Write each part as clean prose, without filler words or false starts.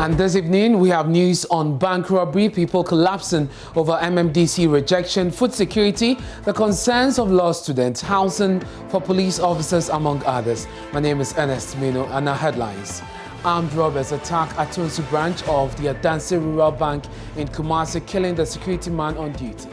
And this evening, we have news on bank robbery, people collapsing over MMDC rejection, food security, the concerns of law students, housing for police officers, among others. My name is Ernest Mino, and our headlines. Armed robbers attack Atonsu branch of the Adanse Rural Bank in Kumasi, killing the security man on duty.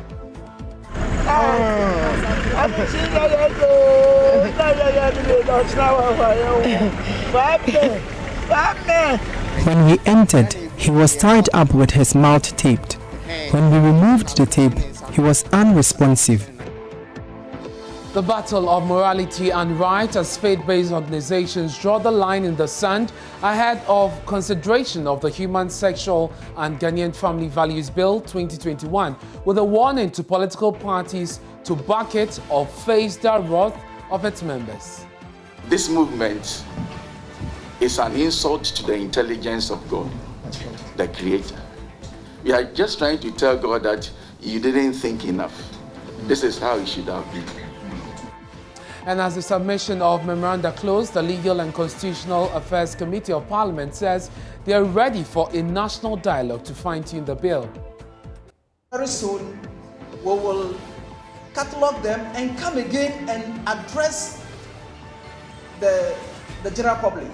When we entered, he was tied up with his mouth taped. When we removed the tape, he was unresponsive. The battle of morality and right as faith-based organizations draw the line in the sand ahead of consideration of the Human Sexual and Ghanaian Family Values Bill 2021, with a warning to political parties to back it or face the wrath of its members. This movement is an insult to the intelligence of God, the Creator. We are just trying to tell God that you didn't think enough. This is how it should have been. And as the submission of memoranda closed, the Legal and Constitutional Affairs Committee of Parliament says they are ready for a national dialogue to fine-tune the bill. Very soon, we will catalog them and come again and address the general public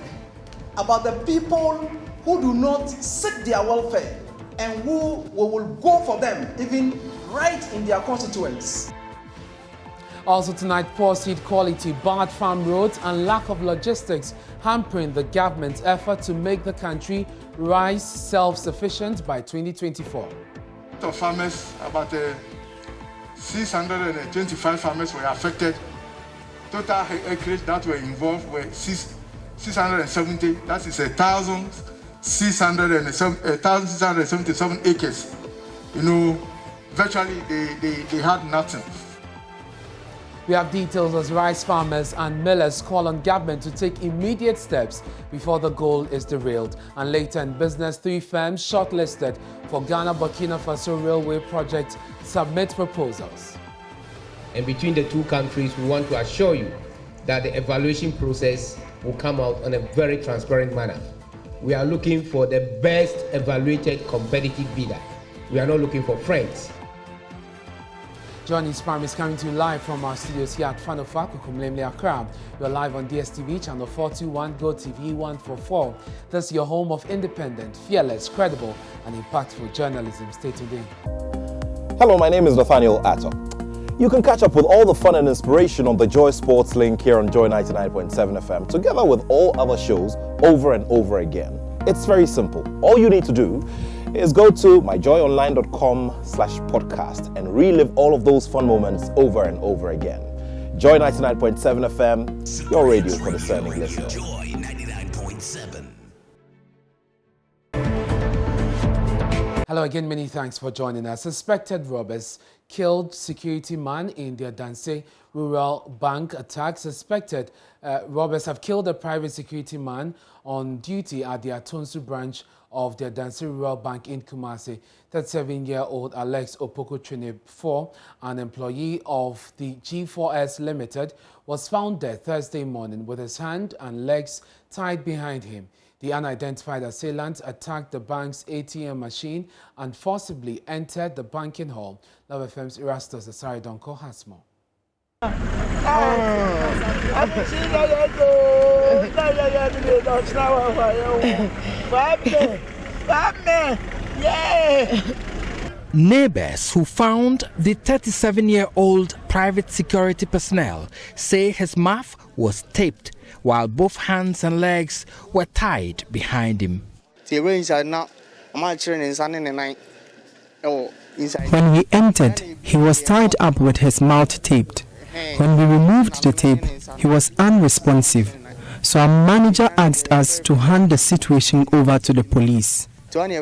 about the people who do not seek their welfare and who will go for them, even right in their constituents. Also tonight, poor seed quality, bad farm roads and lack of logistics hampering the government's effort to make the country rice self-sufficient by 2024. Farmers, about 625 farmers were affected. Total acreage that were involved were 670. That is 1,677 acres. You know, virtually they had nothing. We have details as rice farmers and millers call on government to take immediate steps before the goal is derailed. And later in business, 3 firms shortlisted for Ghana-Burkina Faso Railway project submit proposals. And between the two countries, we want to assure you that the evaluation process will come out in a very transparent manner. We are looking for the best evaluated competitive bidder. We are not looking for friends. Johnny's Prime is coming to you live from our studios here at Fanofa, Kukumlemle, Accra. We're live on DSTV, channel 421, GoTV 144. This is your home of independent, fearless, credible, and impactful journalism. Stay tuned in. Hello, my name is Nathaniel Atto. You can catch up with all the fun and inspiration on the Joy Sports link here on Joy 99.7 FM, together with all other shows over and over again. It's very simple. All you need to do is go to myjoyonline.com/podcast and relive all of those fun moments over and over again. Joy 99.7 FM, your radio for discerning listeners. Joy 99.7. Hello again, many thanks for joining us. Suspected robbers killed security man in the Adanse Rural Bank attack. Suspected robbers have killed a private security man on duty at the Atonsu branch of the Adanse Rural Bank in Kumasi. 37-year-old Alex Opoko-Twene-4, an employee of the G4S Limited, was found dead Thursday morning with his hand and legs tied behind him. The unidentified assailant attacked the bank's ATM machine and forcibly entered the banking hall. Love FM's Erastus Asari Donko has more. Neighbors who found the 37-year-old private security personnel say his mouth was taped while both hands and legs were tied behind him. When we entered, he was tied up with his mouth taped. When we removed the tape, he was unresponsive. So our manager asked us to hand the situation over to the police. And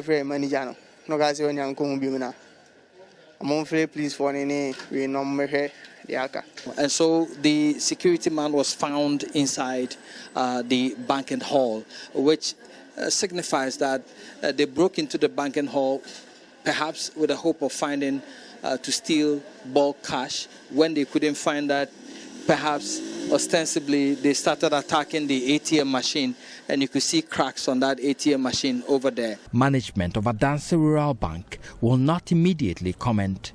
so the security man was found inside the banquet hall, which signifies that they broke into the banquet hall, perhaps with the hope of finding to steal bulk cash. When they couldn't find that, perhaps ostensibly they started attacking the ATM machine, and you could see cracks on that ATM machine over there. Management of Adanse Rural Bank will not immediately comment.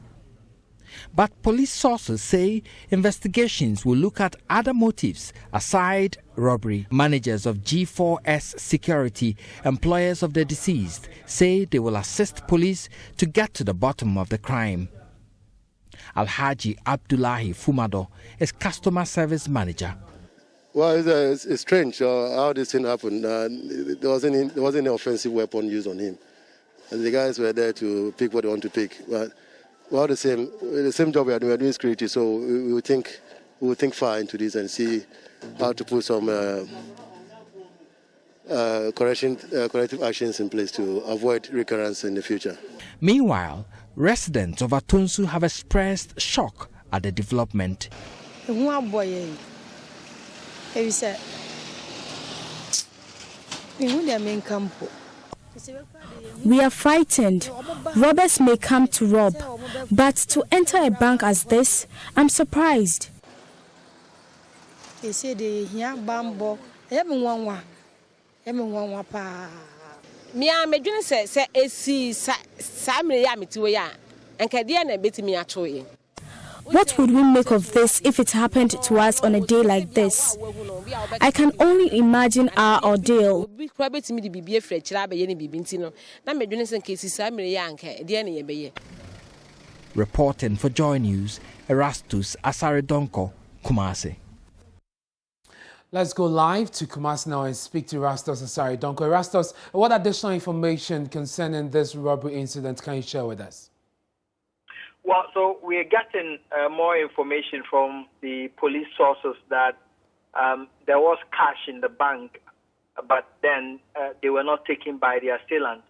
But police sources say investigations will look at other motives aside robbery. Managers of G4S Security, employers of the deceased, say they will assist police to get to the bottom of the crime. Alhaji Abdullahi Fumado is customer service manager. Well, it's strange how this thing happened. There wasn't any offensive weapon used on him. And the guys were there to pick what they want to pick. But well, the same job we are doing security, so we will think far into this and see how to put some corrective actions in place to avoid recurrence in the future. Meanwhile, residents of Atonsu have expressed shock at the development. We are frightened. Robbers may come to rob, but to enter a bank as this, I'm surprised. They say they hear bambo. Me say AC Sammy Yamituya and Kadiana bit me at you. What would we make of this if it happened to us on a day like this? I can only imagine our ordeal. Reporting for Joy News, Erastus Asaredonko, Kumasi. Let's go live to Kumasi now and speak to Erastus Asaredonko. Erastus, what additional information concerning this robbery incident can you share with us? Well, so we are getting more information from the police sources that there was cash in the bank, but then they were not taken by the assailant.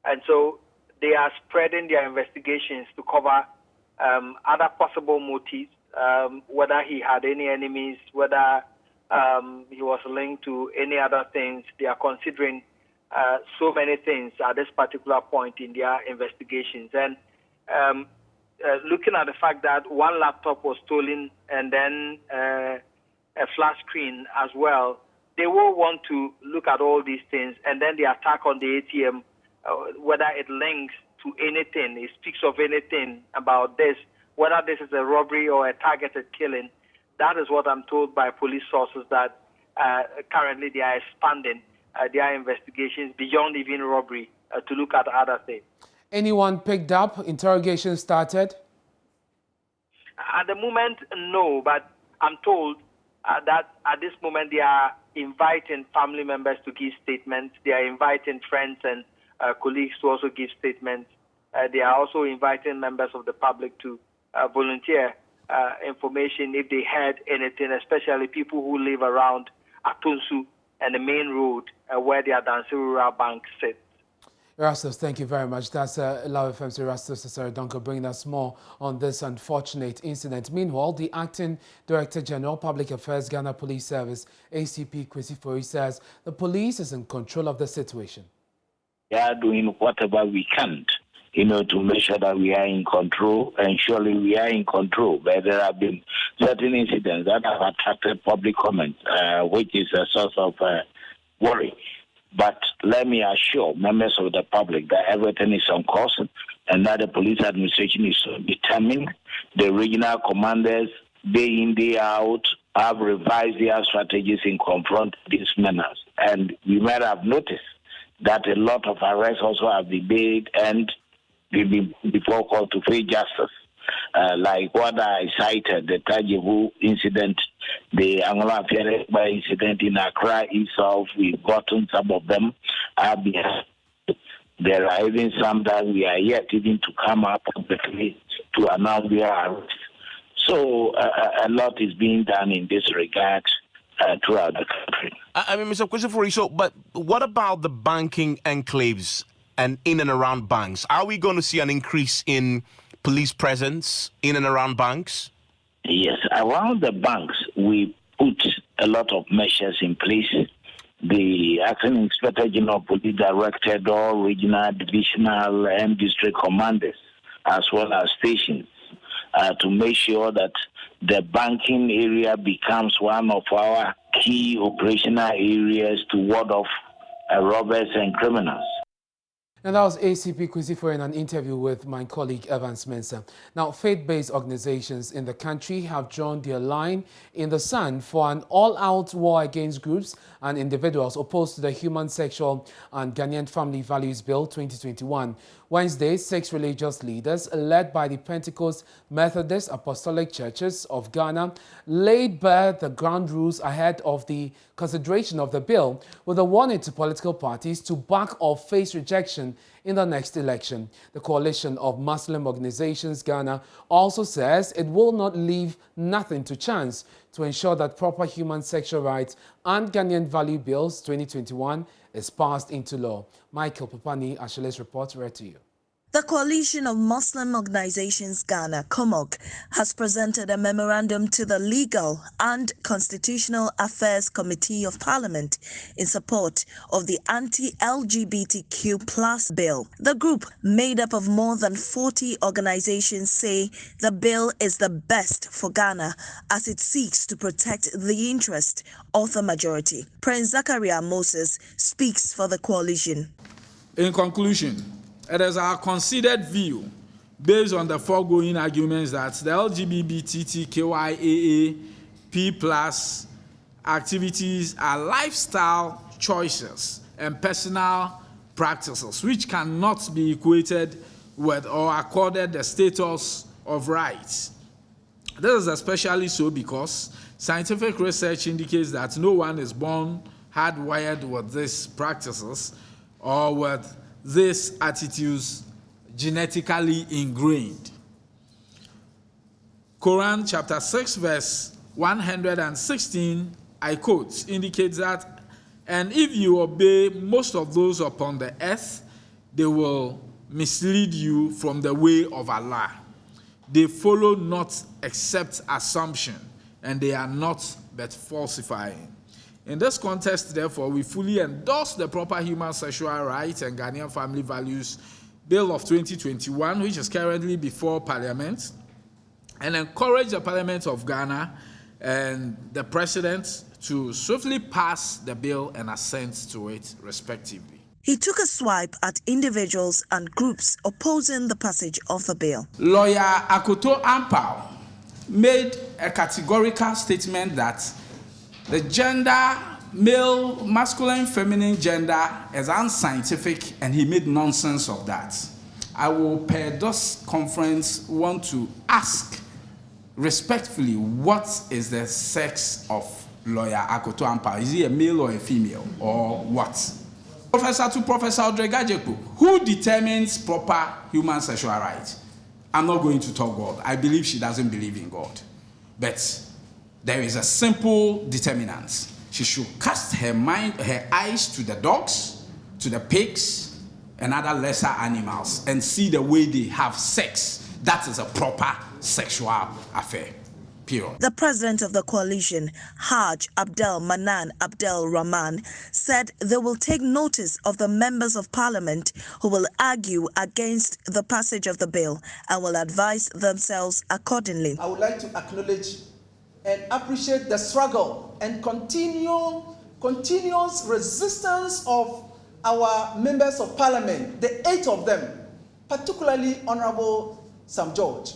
And so they are spreading their investigations to cover other possible motives, whether he had any enemies, whether he was linked to any other things. They are considering so many things at this particular point in their investigations. And looking at the fact that one laptop was stolen and then a flash screen as well, they will want to look at all these things, and then the attack on the ATM, whether it links to anything, it speaks of anything about this, whether this is a robbery or a targeted killing. That is what I'm told by police sources, that currently they are expanding their investigations beyond even robbery to look at other things. Anyone picked up? Interrogation started? At the moment, no, but I'm told that at this moment they are inviting family members to give statements. They are inviting friends and colleagues to also give statements. They are also inviting members of the public to volunteer information if they heard anything, especially people who live around Atonsu and the main road where the Adanse Rural Bank sits. Erastus, thank you very much. That's Law FM's Erastus Asaredonko bringing us more on this unfortunate incident. Meanwhile, the Acting Director General, Public Affairs, Ghana Police Service, ACP Christopher Owusu, says the police is in control of the situation. We are doing whatever we can, to make sure that we are in control, and surely we are in control. But there have been certain incidents that have attracted public comment, which is a source of worry. But let me assure members of the public that everything is on course and that the police administration is determined. The regional commanders, day in, day out, have revised their strategies in confronting these menace. And you might have noticed that a lot of arrests also have been made and been before called to face justice. Like what I cited, the Tajibu incident, the Angola Fiera incident in Accra itself, we've gotten some of them. There are even some that we are yet even to come up publicly to announce their arrest. So a lot is being done in this regard throughout the country. Mr. Christopher Owusu, but what about the banking enclaves and in and around banks? Are we going to see an increase in police presence in and around banks? Yes, around the banks, we put a lot of measures in place. The Acting Inspector General Police directed all regional, divisional, and district commanders, as well as stations, to make sure that the banking area becomes one of our key operational areas to ward off robbers and criminals. And that was ACP Christopher in an interview with my colleague Evans Mensah. Now, faith-based organizations in the country have drawn their line in the sand for an all-out war against groups and individuals opposed to the Human, Sexual and Ghanaian Family Values Bill 2021. Wednesday, 6 religious leaders, led by the Pentecost Methodist Apostolic Churches of Ghana, laid bare the ground rules ahead of the consideration of the bill, with a warning to political parties to back or face rejection in the next election. The Coalition of Muslim Organizations Ghana also says it will not leave nothing to chance to ensure that proper human sexual rights and Ghanaian Value Bills 2021 is passed into law. Michael Papani, Ashale's report read to you. The Coalition of Muslim Organizations Ghana, COMOG, has presented a memorandum to the Legal and Constitutional Affairs Committee of Parliament in support of the anti-LGBTQ+ bill. The group, made up of more than 40 organizations, say the bill is the best for Ghana as it seeks to protect the interest of the majority. Prince Zachariah Moses speaks for the coalition. In conclusion, it is our considered view, based on the foregoing arguments, that the LGBTQIAAP+ activities are lifestyle choices and personal practices which cannot be equated with or accorded the status of rights. This is especially so because scientific research indicates that no one is born hardwired with these practices or with these attitudes genetically ingrained. Quran chapter 6 verse 116, I quote, indicates that, and if you obey most of those upon the earth, they will mislead you from the way of Allah. They follow not except assumption, and they are not but falsifying. In this context, therefore, we fully endorse the proper human sexual rights and Ghanaian family values bill of 2021, which is currently before Parliament, and encourage the Parliament of Ghana and the President to swiftly pass the bill and assent to it respectively. He took a swipe at individuals and groups opposing the passage of the bill. Lawyer Akoto Ampao made a categorical statement that the gender, male, masculine, feminine gender is unscientific, and he made nonsense of that. I will, per this conference, want to ask respectfully, what is the sex of Lawyer Akoto Ampao? Is he a male or a female, or what? Professor Odregajepo, who determines proper human sexual rights? I'm not going to talk God. I believe she doesn't believe in God. But there is a simple determinant. She should cast her eyes to the dogs, to the pigs, and other lesser animals, and see the way they have sex. That is a proper sexual affair. Period. The president of the coalition, Haj Abdel Manan Abdel Rahman, said they will take notice of the members of parliament who will argue against the passage of the bill and will advise themselves accordingly. I would like to acknowledge and appreciate the struggle and continuous resistance of our members of parliament, the 8 of them, particularly Honorable Sam George.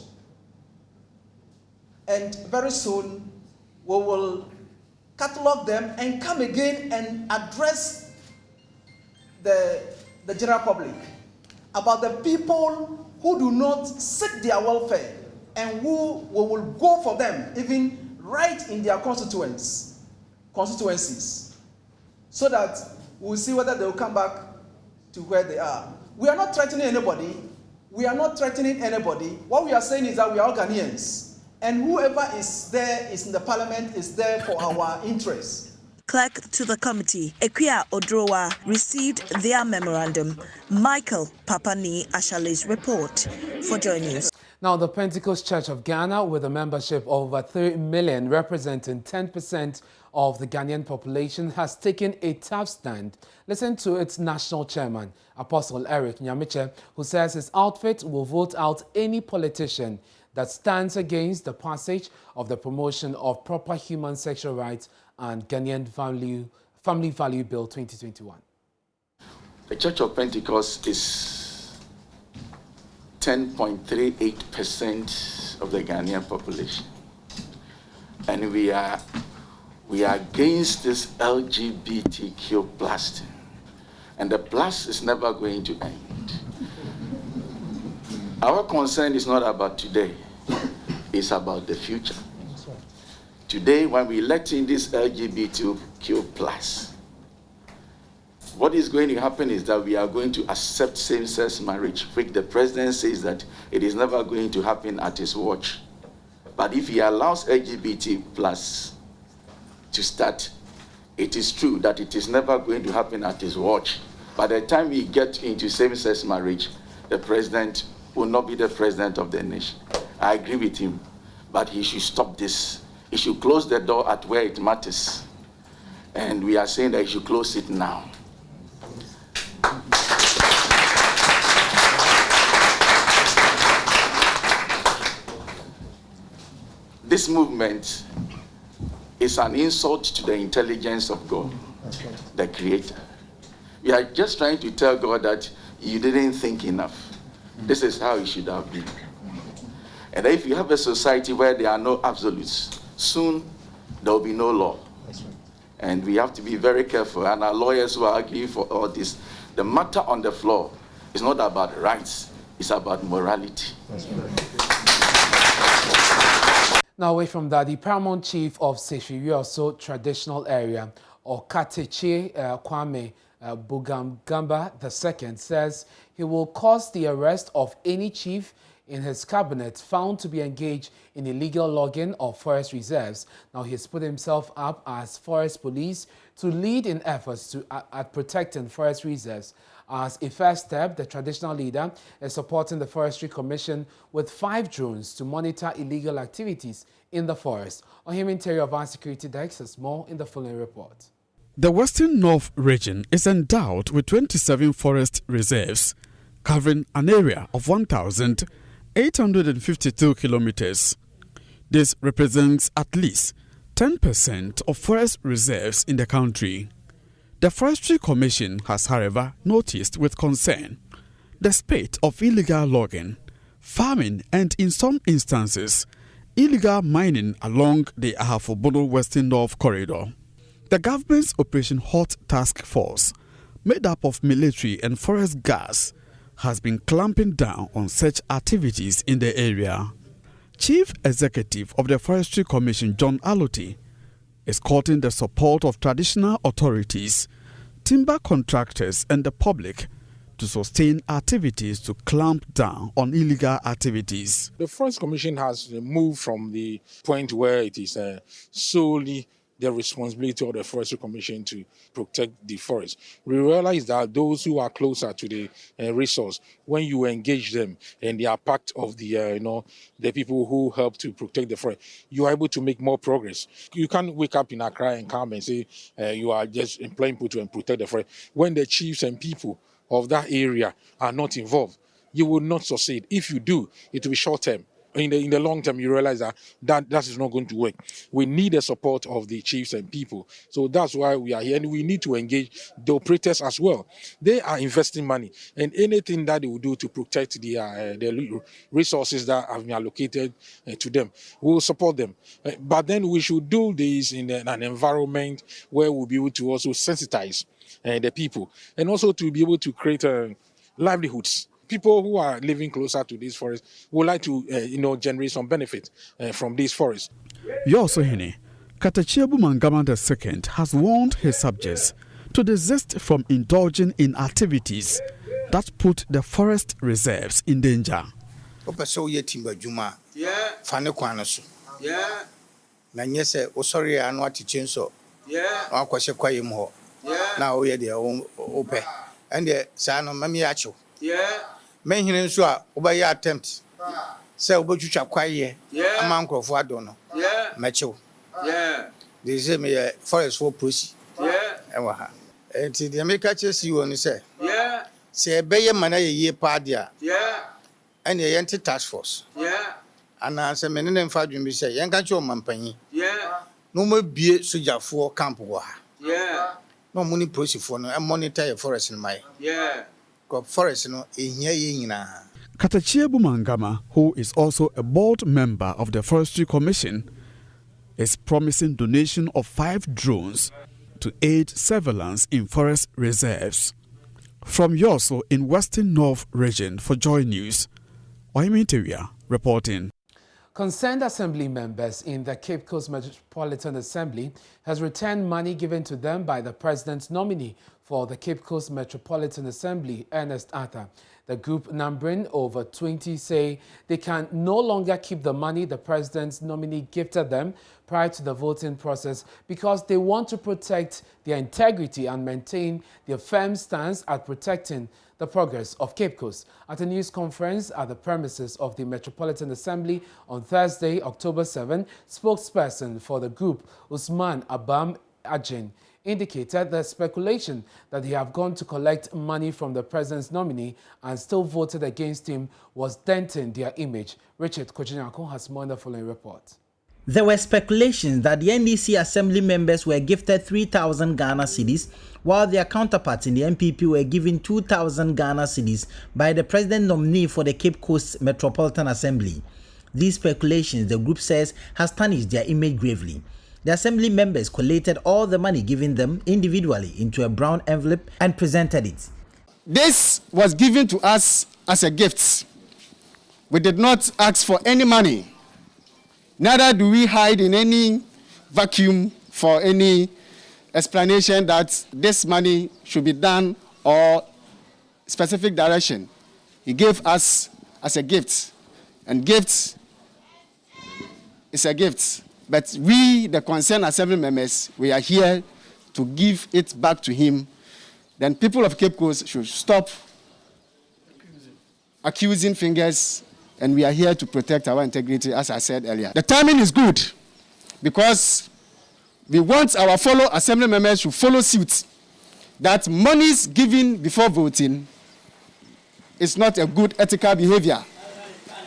And very soon we will catalog them and come again and address the general public about the people who do not seek their welfare and who we will go for them even right in their constituencies, so that we'll see whether they will come back to where they are. We are not threatening anybody. What we are saying is that we are all Ghanaians, and whoever is there is in the parliament is there for our interests. Clerk to the committee, Ekwia Odrowa, received their memorandum. Michael Papani, Ashale's report for Joy News. Now, the Pentecost Church of Ghana, with a membership of over 3 million, representing 10% of the Ghanaian population, has taken a tough stand. Listen to its national chairman, Apostle Eric Nyamiche, who says his outfit will vote out any politician that stands against the passage of the Promotion of Proper Human Sexual Rights and Ghanaian Family Value Bill 2021. The Church of Pentecost is 10.38% of the Ghanaian population. And we are against this LGBTQ plus. And the plus is never going to end. Our concern is not about today, it's about the future. Today, when we let in this LGBTQ plus, what is going to happen is that we are going to accept same-sex marriage, which the president says that it is never going to happen at his watch. But if he allows LGBT plus to start, it is true that it is never going to happen at his watch. By the time we get into same-sex marriage, the president will not be the president of the nation. I agree with him, but he should stop this. He should close the door at where it matters. And we are saying that he should close it now. This movement is an insult to the intelligence of God, the Creator. We are just trying to tell God that you didn't think enough. This is how it should have been. And if you have a society where there are no absolutes, soon there will be no law. And we have to be very careful. And our lawyers who are arguing for all this, the matter on the floor is not about rights, it's about morality. Now, away from that, the paramount chief of Sefiriuoso traditional area, Okateche Kwame Bugambagamba II, says he will cause the arrest of any chief in his cabinet found to be engaged in illegal logging of forest reserves. Now, he has put himself up as forest police to lead in efforts at protecting forest reserves. As a first step, the traditional leader is supporting the Forestry Commission with 5 drones to monitor illegal activities in the forest. Ohim Interior of our security desk has more in the following report. The Western North region is endowed with 27 forest reserves, covering an area of 1,852 kilometers. This represents at least 10% of forest reserves in the country. The Forestry Commission has, however, noticed with concern the spate of illegal logging, farming, and in some instances, illegal mining along the Ahafo Western North Corridor. The government's Operation Hot Task Force, made up of military and forest guards, has been clamping down on such activities in the area. Chief Executive of the Forestry Commission, John Aloti, is courting the support of traditional authorities, timber contractors, and the public to sustain activities to clamp down on illegal activities. The Forest Commission has moved from the point where it is solely the responsibility of the Forestry Commission to protect the forest. We realize that those who are closer to the resource, when you engage them and they are part of the the people who help to protect the forest, you are able to make more progress. You can't wake up in Accra and come and say you are just employing people to protect the forest. When the chiefs and people of that area are not involved, you will not succeed. If you do, it will be short term. In the long term, you realize that is not going to work. We need the support of the chiefs and people. So that's why we are here. And we need to engage the operators as well. They are investing money. And anything that they will do to protect the resources that have been allocated to them, we will support them. But then we should do this in an environment where we'll be able to also sensitize the people. And also to be able to create livelihoods. People who are living closer to these forests would like to, generate some benefit from these forests. Yosohene, Kateche Bugambagamba II has warned his subjects to desist from indulging in activities that put the forest reserves in danger. Men here so obey attempt. Say obochucha kwaye amankrofo adono. Mechew. They say me forest for pussy. Ewa ha. Enti the America chesi won say. Say beye mana ye pa dia. And ye enti task force. And I say, many name for you, say, young catch your mampanyi. Yeah. No more be soja for camp war. Yeah. No money process for no, and monitor your forest in my. Yeah. Got forest no, in here. Katachiebu Mangama, who is also a board member of the Forestry Commission, is promising donation of 5 drones to aid surveillance in forest reserves. From Yoso in Western North Region for Joy News, Oiminteria reporting. Concerned assembly members in the Cape Coast Metropolitan Assembly has returned money given to them by the president's nominee for the Cape Coast Metropolitan Assembly, Ernest Arthur. The group, numbering over 20, say they can no longer keep the money the president's nominee gifted them prior to the voting process because they want to protect their integrity and maintain their firm stance at protecting the progress of Cape Coast. At a news conference at the premises of the Metropolitan Assembly on Thursday, October 7, spokesperson for the group, Usman Abam Ajin, indicated the speculation that they have gone to collect money from the president's nominee and still voted against him was denting their image. Richard Kochinyako has more on the following report. There were speculations that the NDC assembly members were gifted 3,000 Ghana cedis, while their counterparts in the MPP were given 2,000 Ghana cedis by the president nominee for the Cape Coast Metropolitan Assembly. These speculations, the group says, has tarnished their image gravely. The assembly members collated all the money given them individually into a brown envelope and presented it. This was given to us as a gift. We did not ask for any money. Neither do we hide in any vacuum for any explanation that this money should be done or specific direction. He gave us as a gift, and gift is a gift. But we, the concerned assembly members, we are here to give it back to him. Then people of Cape Coast should stop accusing fingers, and we are here to protect our integrity, as I said earlier. The timing is good because we want our fellow assembly members to follow suit that monies given before voting is not a good ethical behavior.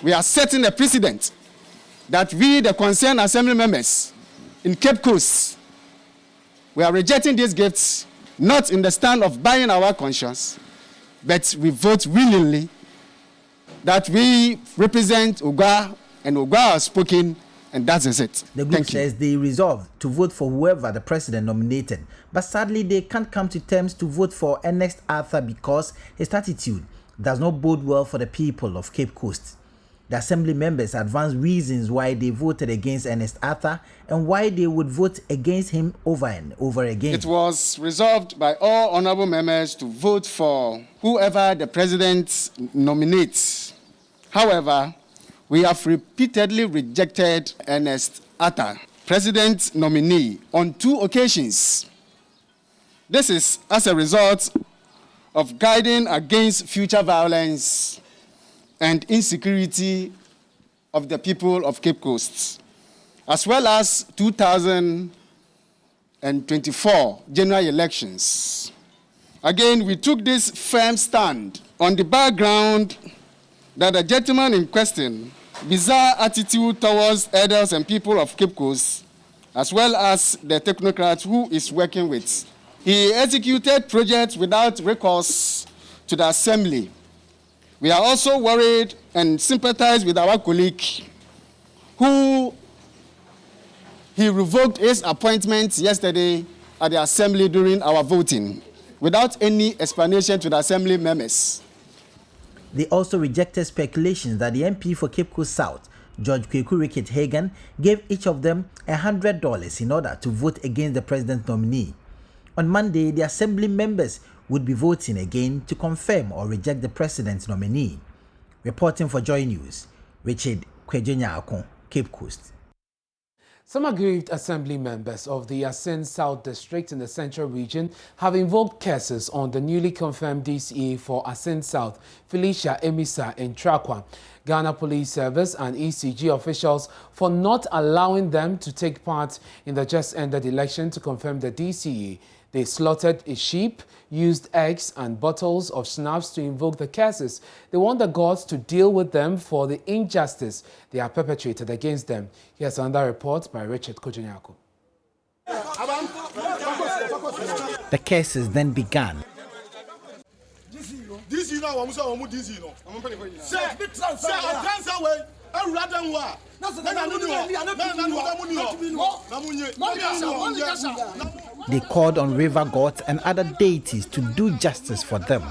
We are setting a precedent that we, the concerned assembly members in Cape Coast, we are rejecting these gifts, not in the stand of buying our conscience, but we vote willingly that we represent Ogwa, and Ogwa has spoken, and that is it. The group says they resolved to vote for whoever the president nominated, but sadly they can't come to terms to vote for Ernest Arthur because his attitude does not bode well for the people of Cape Coast. The assembly members advanced reasons why they voted against Ernest Arthur and why they would vote against him over and over again. It was resolved by all honorable members to vote for whoever the president nominates. However, we have repeatedly rejected Ernest Arthur, president nominee, on 2 occasions. This is as a result of guiding against future violence and insecurity of the people of Cape Coast, as well as 2024 general elections. Again, we took this firm stand on the background that the gentleman in question, bizarre attitude towards elders and people of Cape Coast, as well as the technocrat who is working with. He executed projects without recourse to the assembly. We are also worried and sympathize with our colleague who he revoked his appointment yesterday at the assembly during our voting without any explanation to the assembly members. They also rejected speculations that the MP for Cape Coast South, George Kweku Rickett Hagan, gave each of them $100 in order to vote against the president's nominee. On Monday, the assembly members would be voting again to confirm or reject the president's nominee. Reporting for Joy News, Richard Kwejenyako, Cape Coast. Some aggrieved assembly members of the Asin South District in the Central Region have invoked cases on the newly confirmed DCE for Asin South, Felicia Emisa in Trakwa. Ghana Police Service and ECG officials for not allowing them to take part in the just-ended election to confirm the DCE. They slaughtered a sheep, used eggs and bottles of schnapps to invoke the curses. They want the gods to deal with them for the injustice they have perpetrated against them. Here's another report by Richard Kojanyako. The cases then began. They called on river gods and other deities to do justice for them.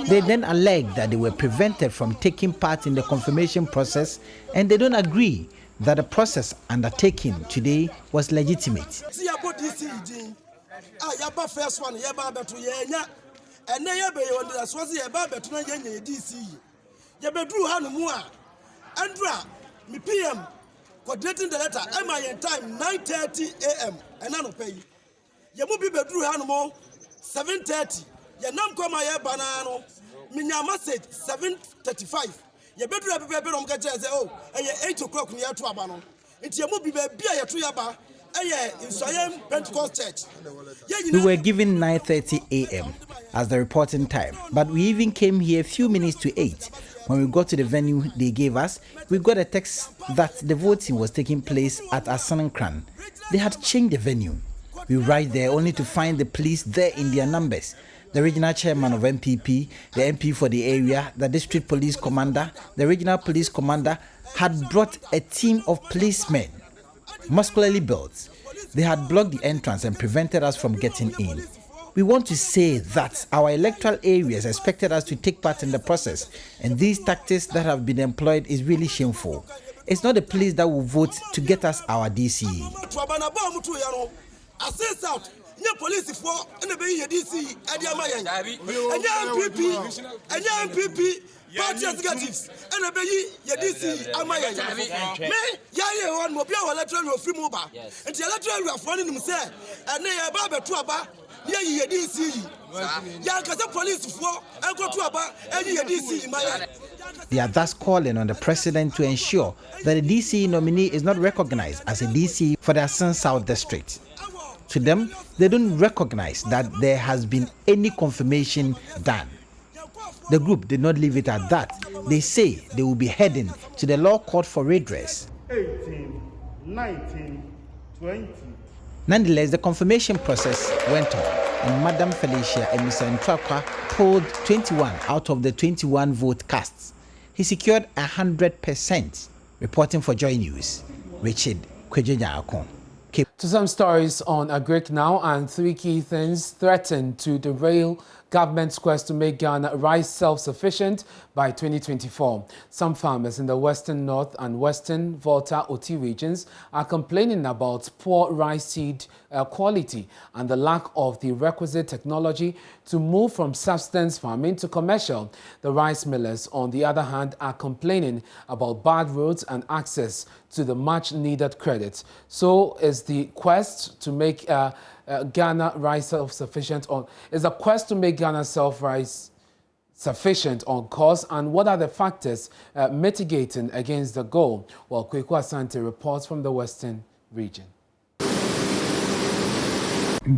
They then alleged that they were prevented from taking part in the confirmation process, and they don't agree that the process undertaken today was legitimate. Coordinating the letter, MIN time 9:30 a.m. and I don't pay. Yamu be bedru hanumo 7:30. Yanam koma ye banano. Minya message 7:35. Ye bedru be bedru mka say oh, 8 o'clock near to abano. It's yamu be bia ya to yaba. In Pentecost Church. We were given 9:30 a.m. as the reporting time, but we even came here a few minutes to 8. When we got to the venue they gave us, we got a text that the voting was taking place at Asanankran. They had changed the venue. We arrived there only to find the police there in their numbers. The regional chairman of MPP, the MP for the area, the district police commander, the regional police commander had brought a team of policemen, muscularly built. They had blocked the entrance and prevented us from getting in. We want to say that our electoral areas expected us to take part in the process, and these tactics that have been employed is really shameful. It's not the police that will vote to get us our DCE. Party executives and obey your DC Amaya. Me, Yaya one will be our electoral free mobile. And the electoral we are finding himself, and they are Baba Tuaba, Yaya DC. Yaka police for and go to Aba and your DC Maya. They are thus calling on the president to ensure that the DCE nominee is not recognized as a DCE for the Asan South district. To them, they don't recognize that there has been any confirmation done. The group did not leave it at that. They say they will be heading to the law court for redress. 18, 19, 20. Nonetheless, the confirmation process went on, and Madam Felicia and Mr. Ntrakwa polled 21 out of the 21 vote casts. He secured 100%. Reporting for Joy News, Richard Kwejenyako. To some stories on Agric now, and 3 key things threaten to derail government's quest to make Ghana rice self-sufficient by 2024. Some farmers in the Western North and Western Volta Oti regions are complaining about poor rice seed quality and the lack of the requisite technology to move from subsistence farming to commercial. The rice millers, on the other hand, are complaining about bad roads and access to the much-needed credit. So is the quest to make Ghana rice self-sufficient on rice sufficient on course, and what are the factors mitigating against the goal? Well, Kweku Asante reports from the Western region.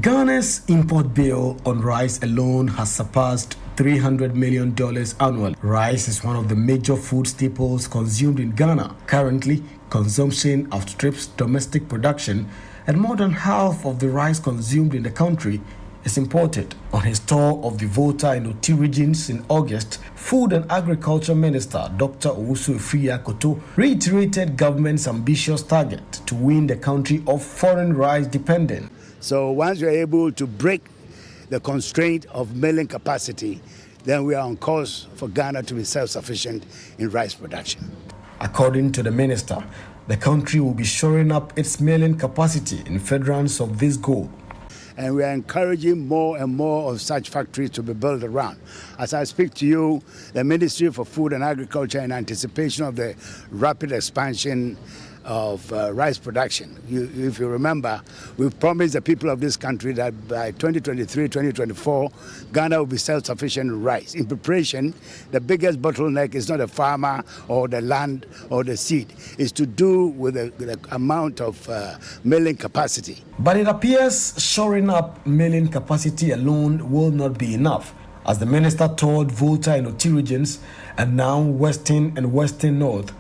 Ghana's import bill on rice alone has surpassed $300 million annually. Rice is one of the major food staples consumed in Ghana. Currently, consumption outstrips domestic production, and more than half of the rice consumed in the country is imported. On his tour of the Volta and Oti regions in August, Food and Agriculture Minister Dr. Owusu Koto reiterated government's ambitious target to wean the country of foreign rice dependence. So once we are able to break the constraint of milling capacity, then we are on course for Ghana to be self-sufficient in rice production. According to the minister, the country will be shoring up its milling capacity in furtherance of this goal. And we are encouraging more and more of such factories to be built around. As I speak to you, the Ministry for Food and Agriculture, in anticipation of the rapid expansion of rice production. If you remember, we've promised the people of this country that by 2023, 2024, Ghana will be self-sufficient in rice. In preparation, the biggest bottleneck is not the farmer or the land or the seed. It's to do with the amount of milling capacity. But it appears shoring up milling capacity alone will not be enough, as the minister told Volta and Oti regions, and now Western and Western North,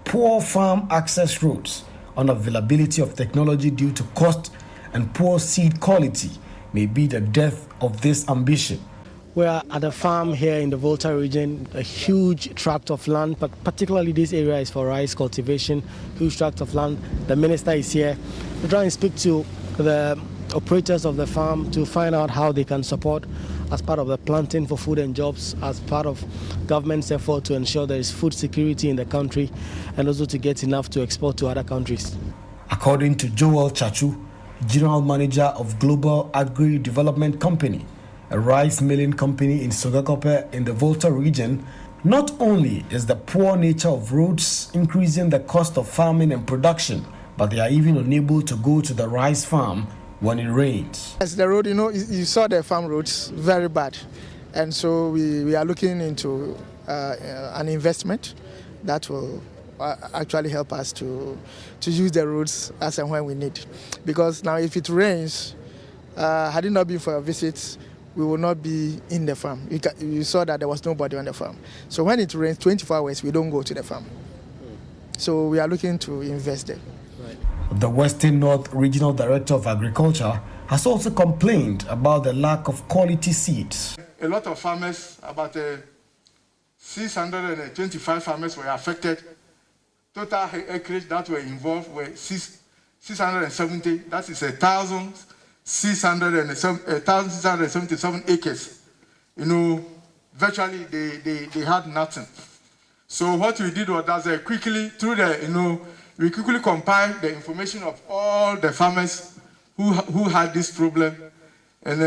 poor farm access roads, unavailability of technology due to cost, and poor seed quality may be the death of this ambition. We are at a farm here in the Volta region, a huge tract of land, but particularly this area is for rice cultivation, huge tract of land. The minister is here. We're trying to speak to the operators of the farm to find out how they can support as part of the planting for food and jobs, as part of government's effort to ensure there is food security in the country and also to get enough to export to other countries. According to Joel Chachu, General Manager of Global Agri Development Company, a rice milling company in Sogakope in the Volta region, not only is the poor nature of roads increasing the cost of farming and production, but they are even unable to go to the rice farm when it rains. As the road, you saw the farm roads, very bad. And so we are looking into an investment that will actually help us to use the roads as and when we need. Because now if it rains, had it not been for a visit, we will not be in the farm. You saw that there was nobody on the farm. So when it rains 24 hours, we don't go to the farm. So we are looking to invest there. The Western North Regional Director of Agriculture has also complained about the lack of quality seeds. A lot of farmers, about 625 farmers were affected. Total acreage that were involved were 670, that is 1,677 acres. Virtually they had nothing. So what we did was that quickly, through the, we quickly compiled the information of all the farmers who had this problem. And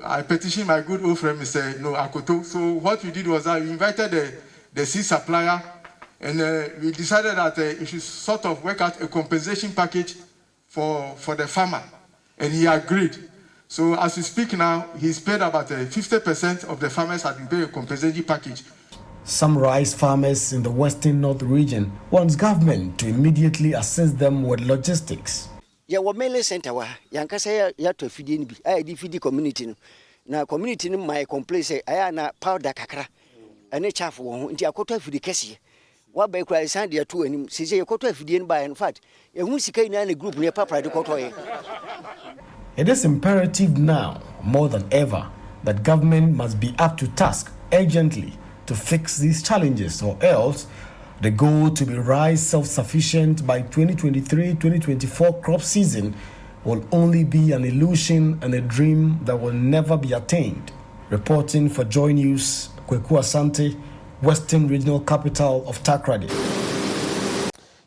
I petitioned my good old friend, Mr. Akoto. So what we did was that we invited the seed supplier, and we decided that we should sort of work out a compensation package for the farmer. And he agreed. So as we speak now, he's paid about 50% of the farmers have been paid a compensation package. Some rice farmers in the Western North region wants government to immediately assist them with logistics. Ya wa mailing center wa yankasa ya to fidi ni bi ay di fidi community no na community no my complain say aya na powder kakra ene chafu wo nti akoto fidi kese wa ba kura san de to anim se se akoto fidi ni ba in fact ehun sika ina na group ne papa de koto ye. It is imperative now more than ever that government must be up to task urgently to fix these challenges, or else the goal to be rice self-sufficient by 2023-2024 crop season will only be an illusion and a dream that will never be attained. Reporting for Joy News, Kweku Asante, Western Regional Capital of Takrady.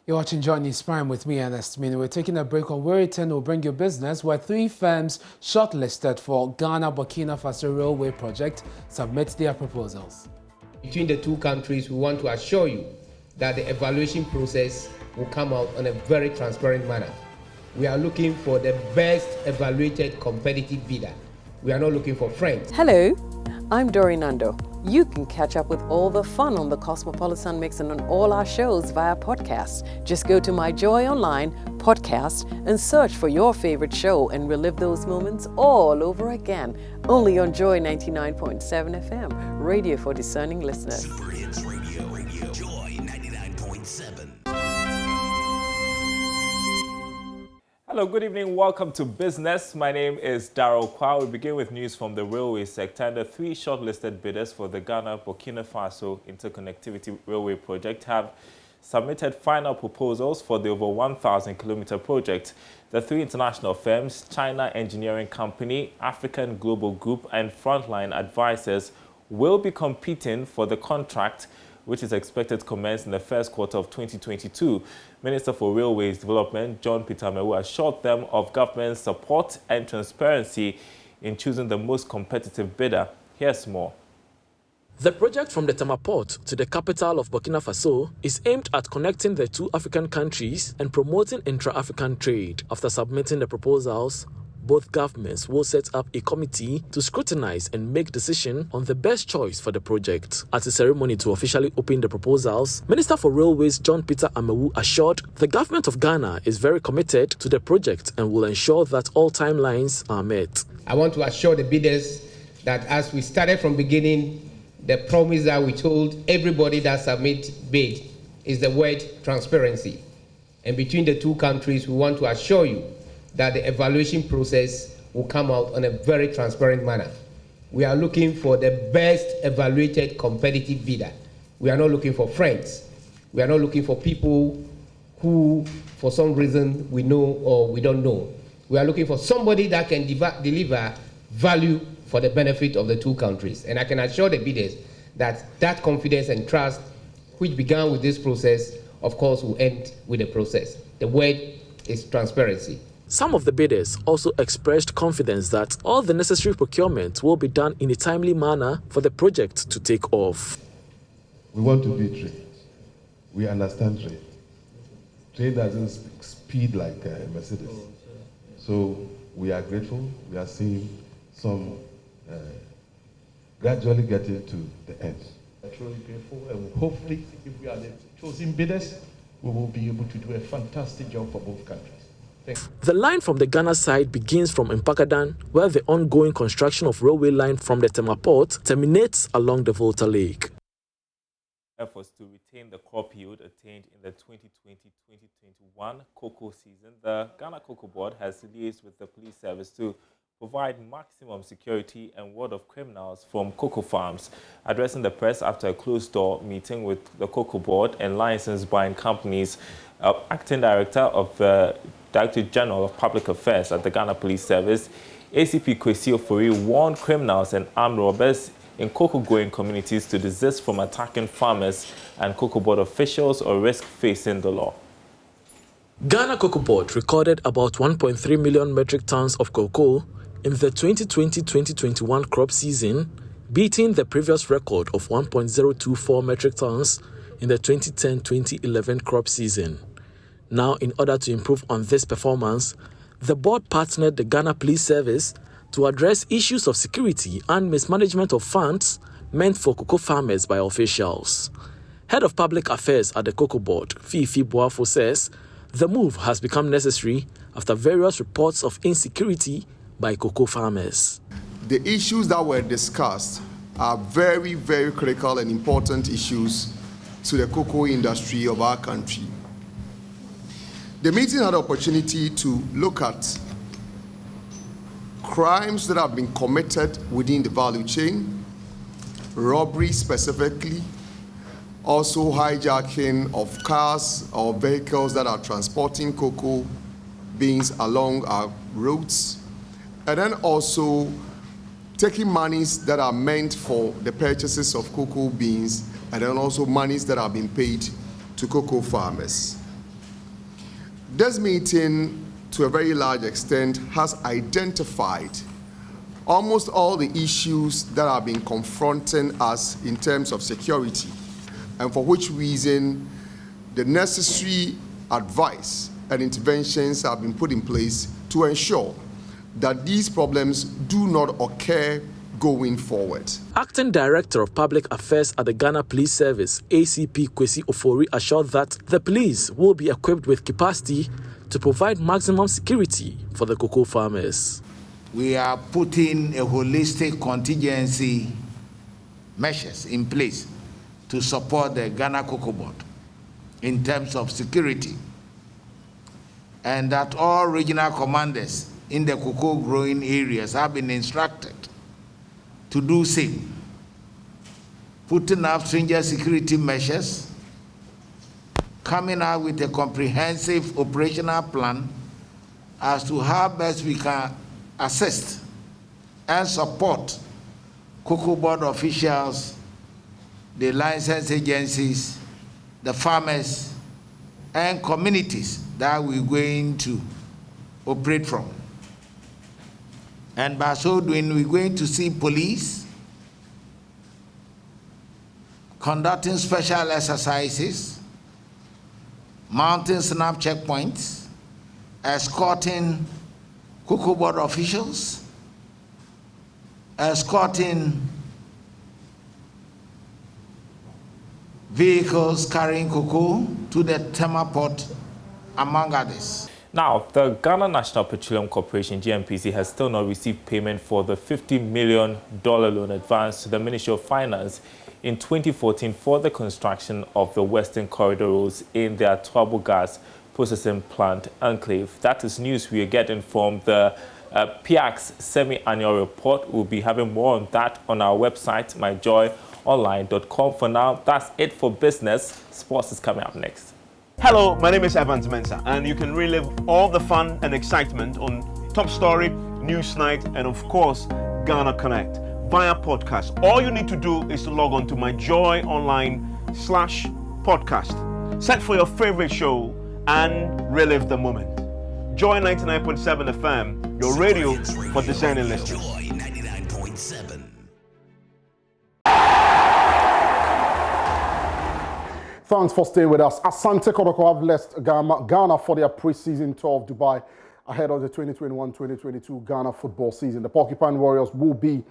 You're watching Joy News Prime with me, Ernest Mini. We're taking a break. On Where It Will bring you business, where 3 firms shortlisted for Ghana-Burkina Faso Railway project submit their proposals. Between the two countries, we want to assure you that the evaluation process will come out in a very transparent manner. We are looking for the best evaluated competitive bidder. We are not looking for friends. Hello, I'm Dori Nando. You can catch up with all the fun on the Cosmopolitan Mix and on all our shows via podcast. Just go to My Joy Online podcast and search for your favorite show and relive those moments all over again. Only on Joy 99.7 FM, radio for discerning listeners. Super Hits Radio, Joy 99.7. Hello, good evening. Welcome to Business. My name is Darryl Kwa. We begin with news from the railway sector. And the 3 shortlisted bidders for the Ghana-Burkina Faso Interconnectivity Railway Project have submitted final proposals for the over 1,000-kilometer project. The 3 international firms, China Engineering Company, African Global Group, and Frontline Advisors, will be competing for the contract, which is expected to commence in the first quarter of 2022. Minister for Railways Development, John Peter Mewu, assured them of government support and transparency in choosing the most competitive bidder. Here's more. The project from the Tema port to the capital of Burkina Faso is aimed at connecting the two African countries and promoting intra-African trade. After submitting the proposals, both governments will set up a committee to scrutinize and make decision on the best choice for the project. At a ceremony to officially open the proposals, Minister for Railways John Peter Amewu assured the government of Ghana is very committed to the project and will ensure that all timelines are met. I want to assure the bidders that as we started from beginning, the promise that we told everybody that submit bid is the word transparency. And between the two countries, we want to assure you that the evaluation process will come out in a very transparent manner. We are looking for the best evaluated competitive bidder. We are not looking for friends. We are not looking for people who, for some reason, we know or we don't know. We are looking for somebody that can deliver value for the benefit of the two countries. And I can assure the bidders that that confidence and trust, which began with this process, of course, will end with the process. The word is transparency. Some of the bidders also expressed confidence that all the necessary procurement will be done in a timely manner for the project to take off. We want to be trade. We understand trade. Trade doesn't speed like Mercedes. So we are grateful. We are seeing some gradually getting to the end. I'm truly grateful, and hopefully, if we are the chosen bidders, we will be able to do a fantastic job for both countries. The line from the Ghana side begins from Mpakadan, where the ongoing construction of railway line from the Tema port terminates along the Volta Lake. Efforts to retain the crop yield attained in the 2020-2021 cocoa season, the Ghana Cocoa Board has liaised with the police service to provide maximum security and ward off criminals from cocoa farms. Addressing the press after a closed-door meeting with the Cocoa Board and licensed buying companies, Acting Director of the Director General of Public Affairs at the Ghana Police Service, ACP Christopher Owusu, warned criminals and armed robbers in cocoa-growing communities to desist from attacking farmers and Cocoa Board officials or risk facing the law. Ghana Cocoa Board recorded about 1.3 million metric tons of cocoa in the 2020-2021 crop season, beating the previous record of 1.024 metric tons in the 2010-2011 crop season. Now, in order to improve on this performance, the board partnered the Ghana Police Service to address issues of security and mismanagement of funds meant for cocoa farmers by officials. Head of Public Affairs at the Cocoa Board, Fifi Boafo, says the move has become necessary after various reports of insecurity by cocoa farmers. The issues that were discussed are very, very critical and important issues to the cocoa industry of our country. The meeting had the opportunity to look at crimes that have been committed within the value chain, robbery specifically, also hijacking of cars or vehicles that are transporting cocoa beans along our roads, and then also taking monies that are meant for the purchases of cocoa beans, and then also monies that are being paid to cocoa farmers. This meeting, to a very large extent, has identified almost all the issues that have been confronting us in terms of security, and for which reason the necessary advice and interventions have been put in place to ensure that these problems do not occur going forward. Acting Director of Public Affairs at the Ghana Police Service, ACP Christopher Owusu, assured that the police will be equipped with capacity to provide maximum security for the cocoa farmers. We are putting a holistic contingency measures in place to support the Ghana Cocoa Board in terms of security, and that all regional commanders in the cocoa growing areas have been instructed to do same, putting up stringent security measures, coming out with a comprehensive operational plan as to how best we can assist and support Cocoa Board officials, the license agencies, the farmers, and communities that we're going to operate from. And by so doing, we're going to see police, conducting special exercises, mounting snap checkpoints, escorting cocoa board officials, escorting vehicles carrying cocoa to the Tema port, among others. Now, the Ghana National Petroleum Corporation, GNPC, has still not received payment for the $50 million loan advance to the Ministry of Finance in 2014 for the construction of the Western Corridor roads in their Trouble Gas Processing Plant Enclave. That is news we are getting from the PIAC's semi-annual report. We'll be having more on that on our website, myjoyonline.com. For now, that's it for business. Sports is coming up next. Hello, my name is Evans Mensah, and you can relive all the fun and excitement on Top Story, Newsnight, and of course, Ghana Connect via podcast. All you need to do is to log on to myjoyonline/podcast. Search for your favorite show and relive the moment. Joy 99.7 FM, your radio for discerning listeners. Joy 99.7. Thanks for staying with us. Asante Kotoko have left Ghana for their pre-season tour of Dubai ahead of the 2021-2022 Ghana football season. The Porcupine Warriors will be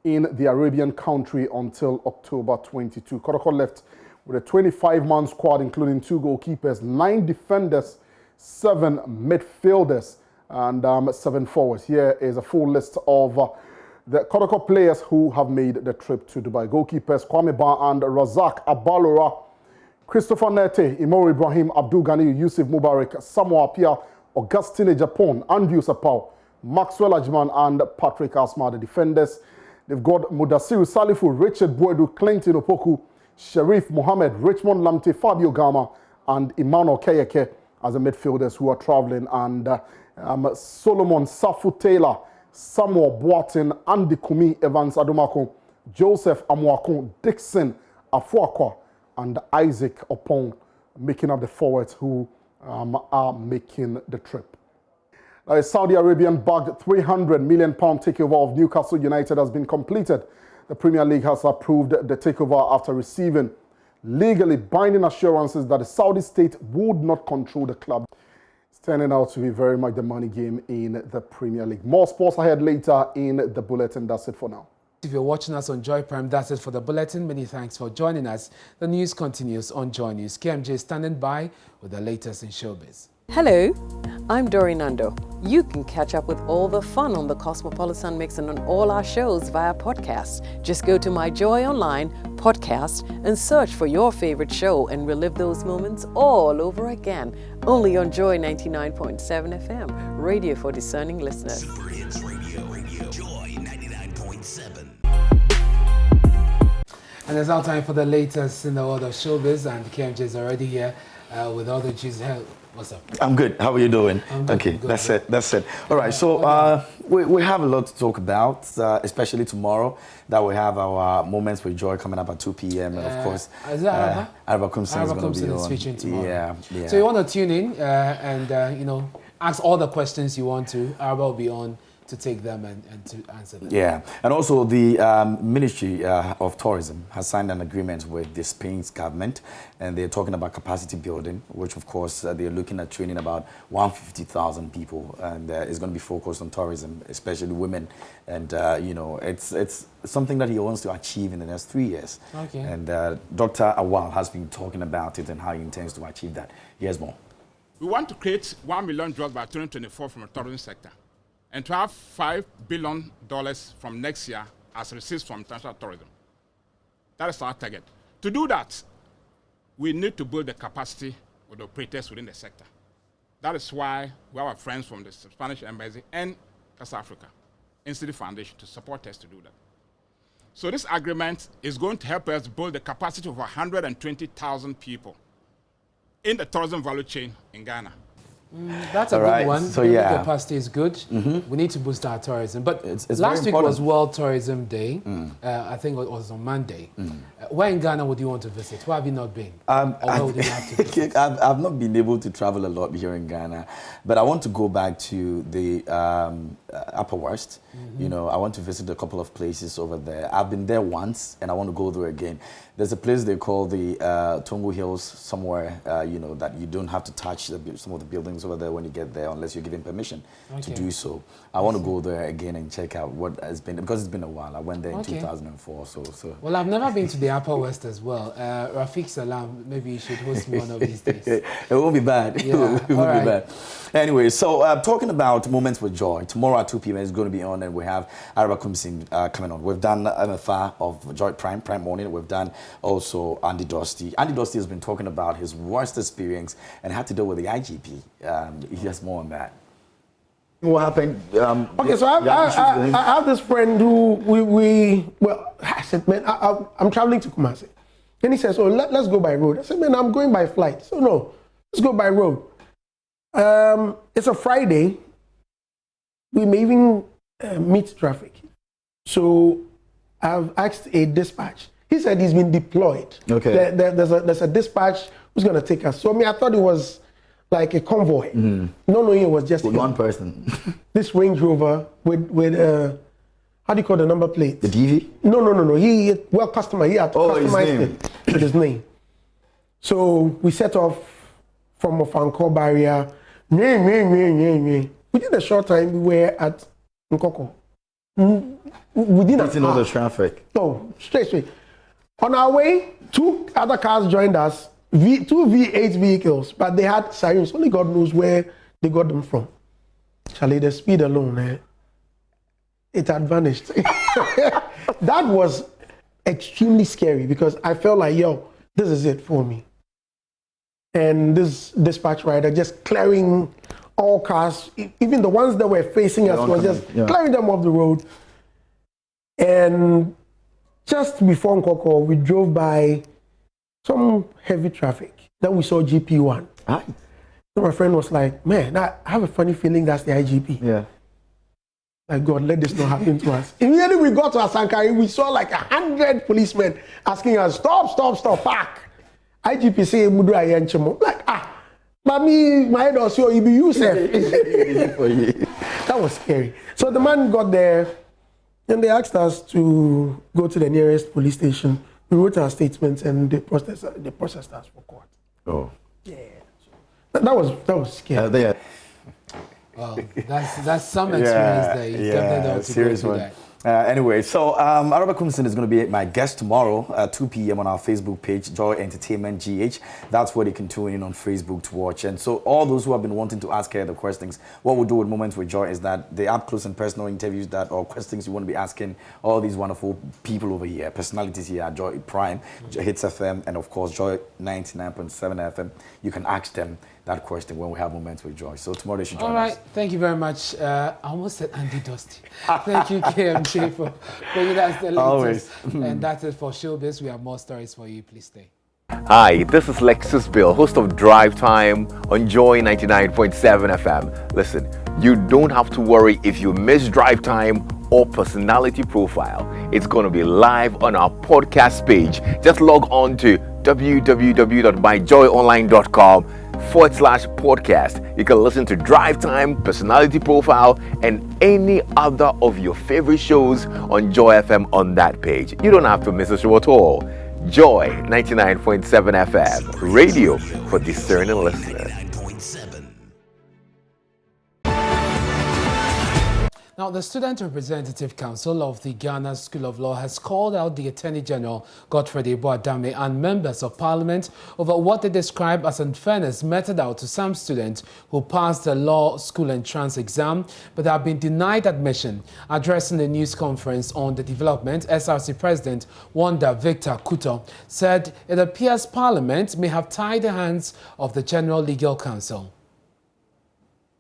in the Arabian country until October 22. Kotoko left with a 25-man squad, including 2 goalkeepers, 9 defenders, 7 midfielders, and 7 forwards. Here is a full list of the Kotoko players who have made the trip to Dubai. Goalkeepers Kwame Ba and Razak Abalora, Christopher Nete, Imori Ibrahim, Abdul Ghani, Yusuf Mubarak, Samuel Apia, Augustine Japan, Andrew Sapau, Maxwell Ajman, and Patrick Asma. The defenders, they've got Mudasiru Salifu, Richard Boedu, Clinton Opoku, Sharif Mohammed, Richmond Lamte, Fabio Gama, and Emmanuel Keyeke as the midfielders who are traveling, and Solomon Safu Taylor, Samuel Boatin, Andy Kumi, Evans Adumako, Joseph Amuako, Dixon Afuakwa, and Isaac Opon making up the forwards who are making the trip. A Saudi Arabian-backed £300 million takeover of Newcastle United has been completed. The Premier League has approved the takeover after receiving legally binding assurances that the Saudi state would not control the club. It's turning out to be very much the money game in the Premier League. More sports ahead later in the bulletin. That's it for now. If you're watching us on Joy Prime, that's it for the bulletin. Many thanks for joining us. The news continues on Joy News. KMJ standing by with the latest in showbiz. Hello, I'm Dori Nando. You can catch up with all the fun on the Cosmopolitan Mix and on all our shows via podcast. Just go to My Joy Online podcast and search for your favorite show and relive those moments all over again. Only on Joy 99.7 FM, radio for discerning listeners. Super Hits Radio, Joy 99.7. And it's now time for the latest in the world of showbiz, and KMJ is already here with all the juice. What's up? I'm good. How are you doing? I'm good. Okay, I'm good. That's it. All right, so we have a lot to talk about, especially tomorrow, that we have our Moments with Joy coming up at 2 p.m. And of course, is that Araba Kumsin is going to be on. Featuring tomorrow. Yeah. So you want to tune in and ask all the questions you want to. Araba will be on to take them and to answer them. Yeah, and also the Ministry of Tourism has signed an agreement with the Spain's government, and they're talking about capacity building, which of course they're looking at training about 150,000 people, and it's going to be focused on tourism, especially women, and it's something that he wants to achieve in the next 3 years. Okay. And Dr. Awal has been talking about it and how he intends to achieve that. Here's more. We want to create 1 million jobs by 2024 from the tourism sector, and to have $5 billion from next year as receipts from international tourism. That is our target. To do that, we need to build the capacity of the operators within the sector. That is why we have our friends from the Spanish Embassy and West Africa Institute Foundation to support us to do that. So this agreement is going to help us build the capacity of 120,000 people in the tourism value chain in Ghana. That's a good right? one. So, building capacity is good. Mm-hmm. We need to boost our tourism. But it's last week was World Tourism Day. I think it was on Monday. Where in Ghana would you want to visit? Where have you not been? Where would you have to visit? I've not been able to travel a lot here in Ghana, but I want to go back to the Upper West. You know, I want to visit a couple of places over there. I've been there once, and I want to go there again. There's a place they call the Tongo Hills somewhere, you know, that you don't have to touch some of the buildings over there when you get there unless you're given permission to do so. I want to go there again and check out what has been, because it's been a while. I went there in 2004. So. Well, I've never been to the Upper West as well. Rafiq Salam, maybe you should host me one of these days. It won't be bad. Yeah. It won't be bad. Anyway, so talking about Moments with Joy, tomorrow at 2 p.m. is going to be on, and we have Araba Kumsin coming on. We've done MFA of Joy Prime Morning. We've done also Andy Dusty. Andy Dusty has been talking about his worst experience and had to deal with the IGP. He has more on that. What happened? Okay, so I have this friend who I said, man, I'm traveling to Kumasi. And he says, oh, let's go by road. I said, man, I'm going by flight. So no, let's go by road. It's a Friday. We may even meet traffic. So I've asked a dispatch. He said he's been deployed. Okay. There's a dispatch who's going to take us. So I thought it was like a convoy. No, it was just one person. This Range Rover with how do you call the number plate? The DV? No. He had customized it with his name. So we set off from a Fanco barrier. Within a short time, we were at Nkoko. Within all the traffic. No, straight. On our way, 2 other cars joined us, 2 V8 vehicles, but they had sirens. Only God knows where they got them from. Charlie, the speed alone, it had vanished. That was extremely scary because I felt like, this is it for me. And this dispatch rider just clearing all cars, even the ones that were facing us, was just clearing them off the road. And just before Nkoko, we drove by some heavy traffic. Then we saw GP1. So my friend was like, man, I have a funny feeling that's the IGP. Yeah. Like, God, let this not happen to us. Immediately we got to Asankari, we saw like 100 policemen asking us, stop, park. IGP say, Mudu Ayenchemo. Like, but me, my head also, you be Yusuf. That was scary. So the man got there, and they asked us to go to the nearest police station. We wrote our statements, and they processed us for court. Oh. Yeah. So that was scary. Well, that's some experience there. You definitely know to go through that. Anyway, so Araba Kumsin is going to be my guest tomorrow at 2 p.m. on our Facebook page, Joy Entertainment GH. That's where they can tune in on Facebook to watch. And so all those who have been wanting to ask her the questions, what we'll do with Moments with Joy is that the up close and personal interviews or questions you want to be asking all these wonderful people over here, personalities here at Joy Prime, Hits FM, and of course Joy 99.7 FM. You can ask them that question when we have Moments with Joy. So tomorrow they should join us. All right. Thank you very much. I almost said Andy Dusty. Thank you, KMJ, for bringing us the latest. Always. And that's it for Showbiz. We have more stories for you. Please stay. Hi, this is Lexus Bill, host of Drive Time on Joy 99.7 FM. Listen, you don't have to worry if you miss Drive Time or Personality Profile. It's going to be live on our podcast page. Just log on to www.myjoyonline.com/podcast. You can listen to Drive Time, Personality Profile, and any other of your favorite shows on Joy FM on that page. You don't have to miss a show at all. Joy 99.7 FM, radio for discerning listeners. Now, the Student Representative Council of the Ghana School of Law has called out the Attorney General, Godfred Ebo-Adame, and members of Parliament over what they describe as unfairness meted out to some students who passed the law school entrance exam but have been denied admission. Addressing a news conference on the development, SRC President Wanda Victor Kuto said it appears Parliament may have tied the hands of the General Legal Counsel.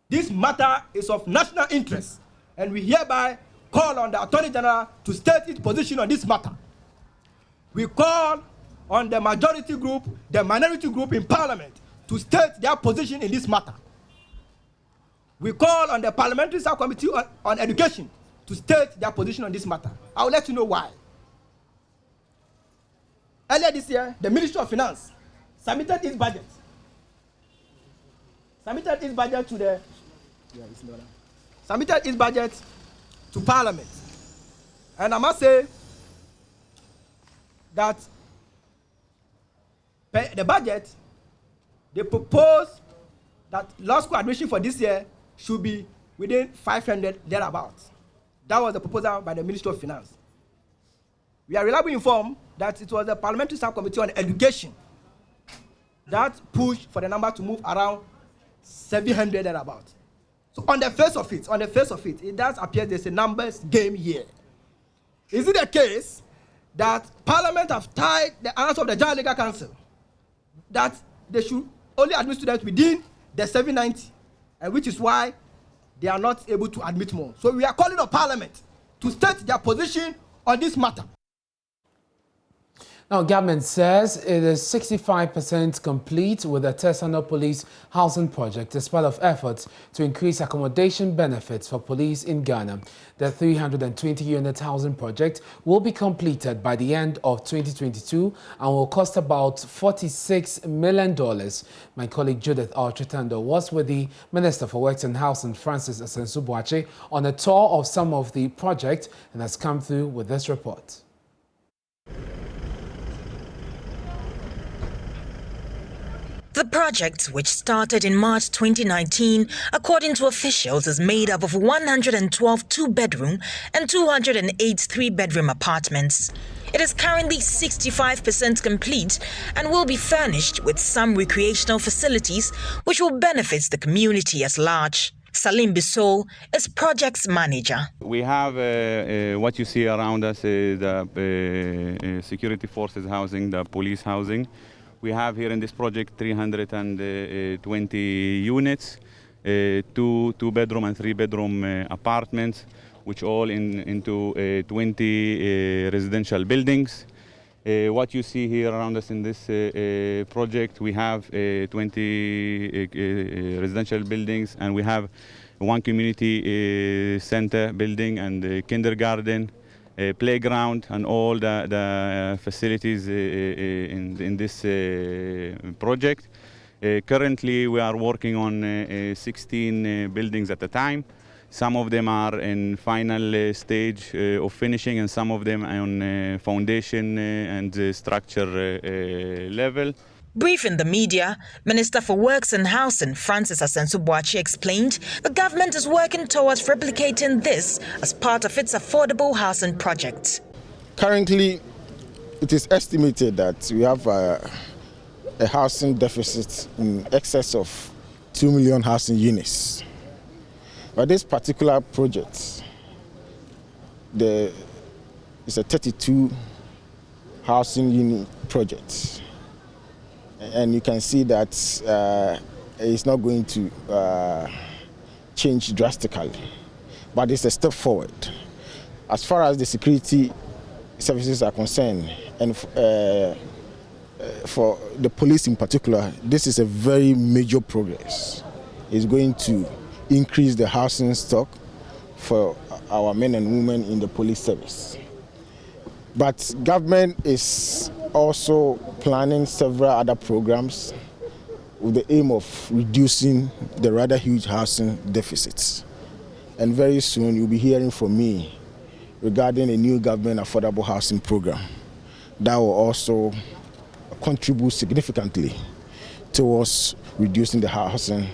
This matter is of national interest, and we hereby call on the Attorney General to state its position on this matter. We call on the majority group, the minority group in Parliament to state their position in this matter. We call on the Parliamentary Subcommittee on Education to state their position on this matter. I will let you know why. Earlier this year, the Ministry of Finance submitted its budget. To Parliament. And I must say that the budget, they propose that law school admission for this year should be within 500 thereabouts. That was the proposal by the Ministry of Finance. We are reliably informed that it was the Parliamentary Subcommittee on Education that pushed for the number to move around 700 thereabouts. So on the face of it, it does appear there's a numbers game here. Is it the case that Parliament have tied the hands of the General Legal Council that they should only admit students within the 790, and which is why they are not able to admit more? So we are calling on Parliament to state their position on this matter. Now, government says it is 65% complete with the Tesano Police Housing Project as part of efforts to increase accommodation benefits for police in Ghana. The 320-unit housing project will be completed by the end of 2022 and will cost about $46 million. My colleague Judith Alchetando was with the Minister for Works and Housing, Francis Asensu-Boakye, on a tour of some of the project and has come through with this report. The project, which started in March 2019, according to officials, is made up of 112 two-bedroom and 208 three-bedroom apartments. It is currently 65% complete and will be furnished with some recreational facilities which will benefit the community at large. Salim Bissou is project's manager. We have what you see around us is the security forces housing, the police housing. We have here in this project 320 units, two-bedroom and three-bedroom apartments, which all into 20 residential buildings. What you see here around us in this project, we have 20 residential buildings, and we have one community center building and kindergarten, playground, and all the facilities in this project. Currently, we are working on 16 buildings at a time. Some of them are in final stage of finishing, and some of them on foundation and structure level. Briefing the media, Minister for Works and Housing, Francis Asensu-Boakye, explained the government is working towards replicating this as part of its affordable housing project. Currently, it is estimated that we have a housing deficit in excess of 2 million housing units. But this particular project, it's a 32 housing unit project. And you can see that it's not going to change drastically, but it's a step forward. As far as the security services are concerned, and for the police in particular, this is a very major progress. It's going to increase the housing stock for our men and women in the police service. But government is also planning several other programs with the aim of reducing the rather huge housing deficits. And very soon you'll be hearing from me regarding a new government affordable housing program that will also contribute significantly towards reducing the housing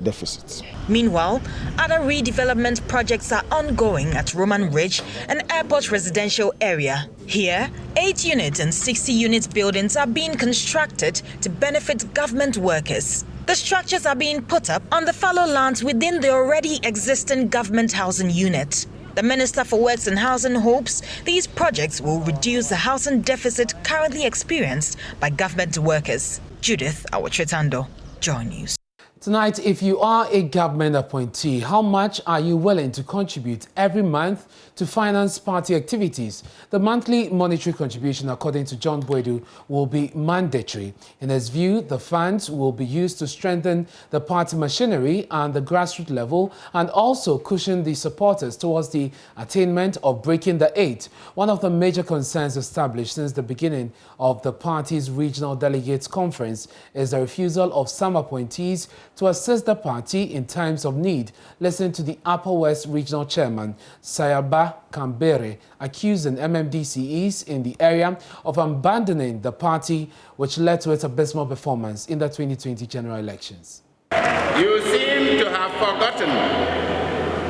deficits. Meanwhile, other redevelopment projects are ongoing at Roman Ridge and Airport Residential Area. Here, 8-unit and 60-unit buildings are being constructed to benefit government workers. The structures are being put up on the fallow lands within the already existing government housing unit. The Minister for Works and Housing hopes these projects will reduce the housing deficit currently experienced by government workers. Judith Awatretando, Joy News. Tonight, if you are a government appointee, how much are you willing to contribute every month to finance party activities? The monthly monetary contribution, according to John Boydu, will be mandatory. In his view, the funds will be used to strengthen the party machinery and the grassroots level, and also cushion the supporters towards the attainment of breaking the 8. One of the major concerns established since the beginning of the party's regional delegates conference is the refusal of some appointees to assist the party in times of need. Listen to the Upper West Regional Chairman, Sayaba Kambere, accusing MMDCEs in the area of abandoning the party, which led to its abysmal performance in the 2020 general elections. You seem to have forgotten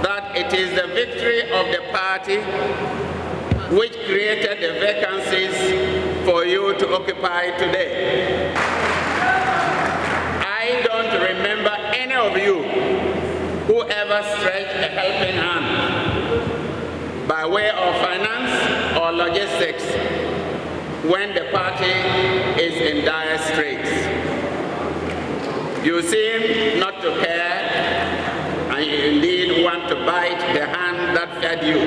that it is the victory of the party which created the vacancies for you to occupy today. I don't remember any of you who ever stretched a helping hand by way of finance or logistics when the party is in dire straits. You seem not to care, and you indeed want to bite the hand that fed you.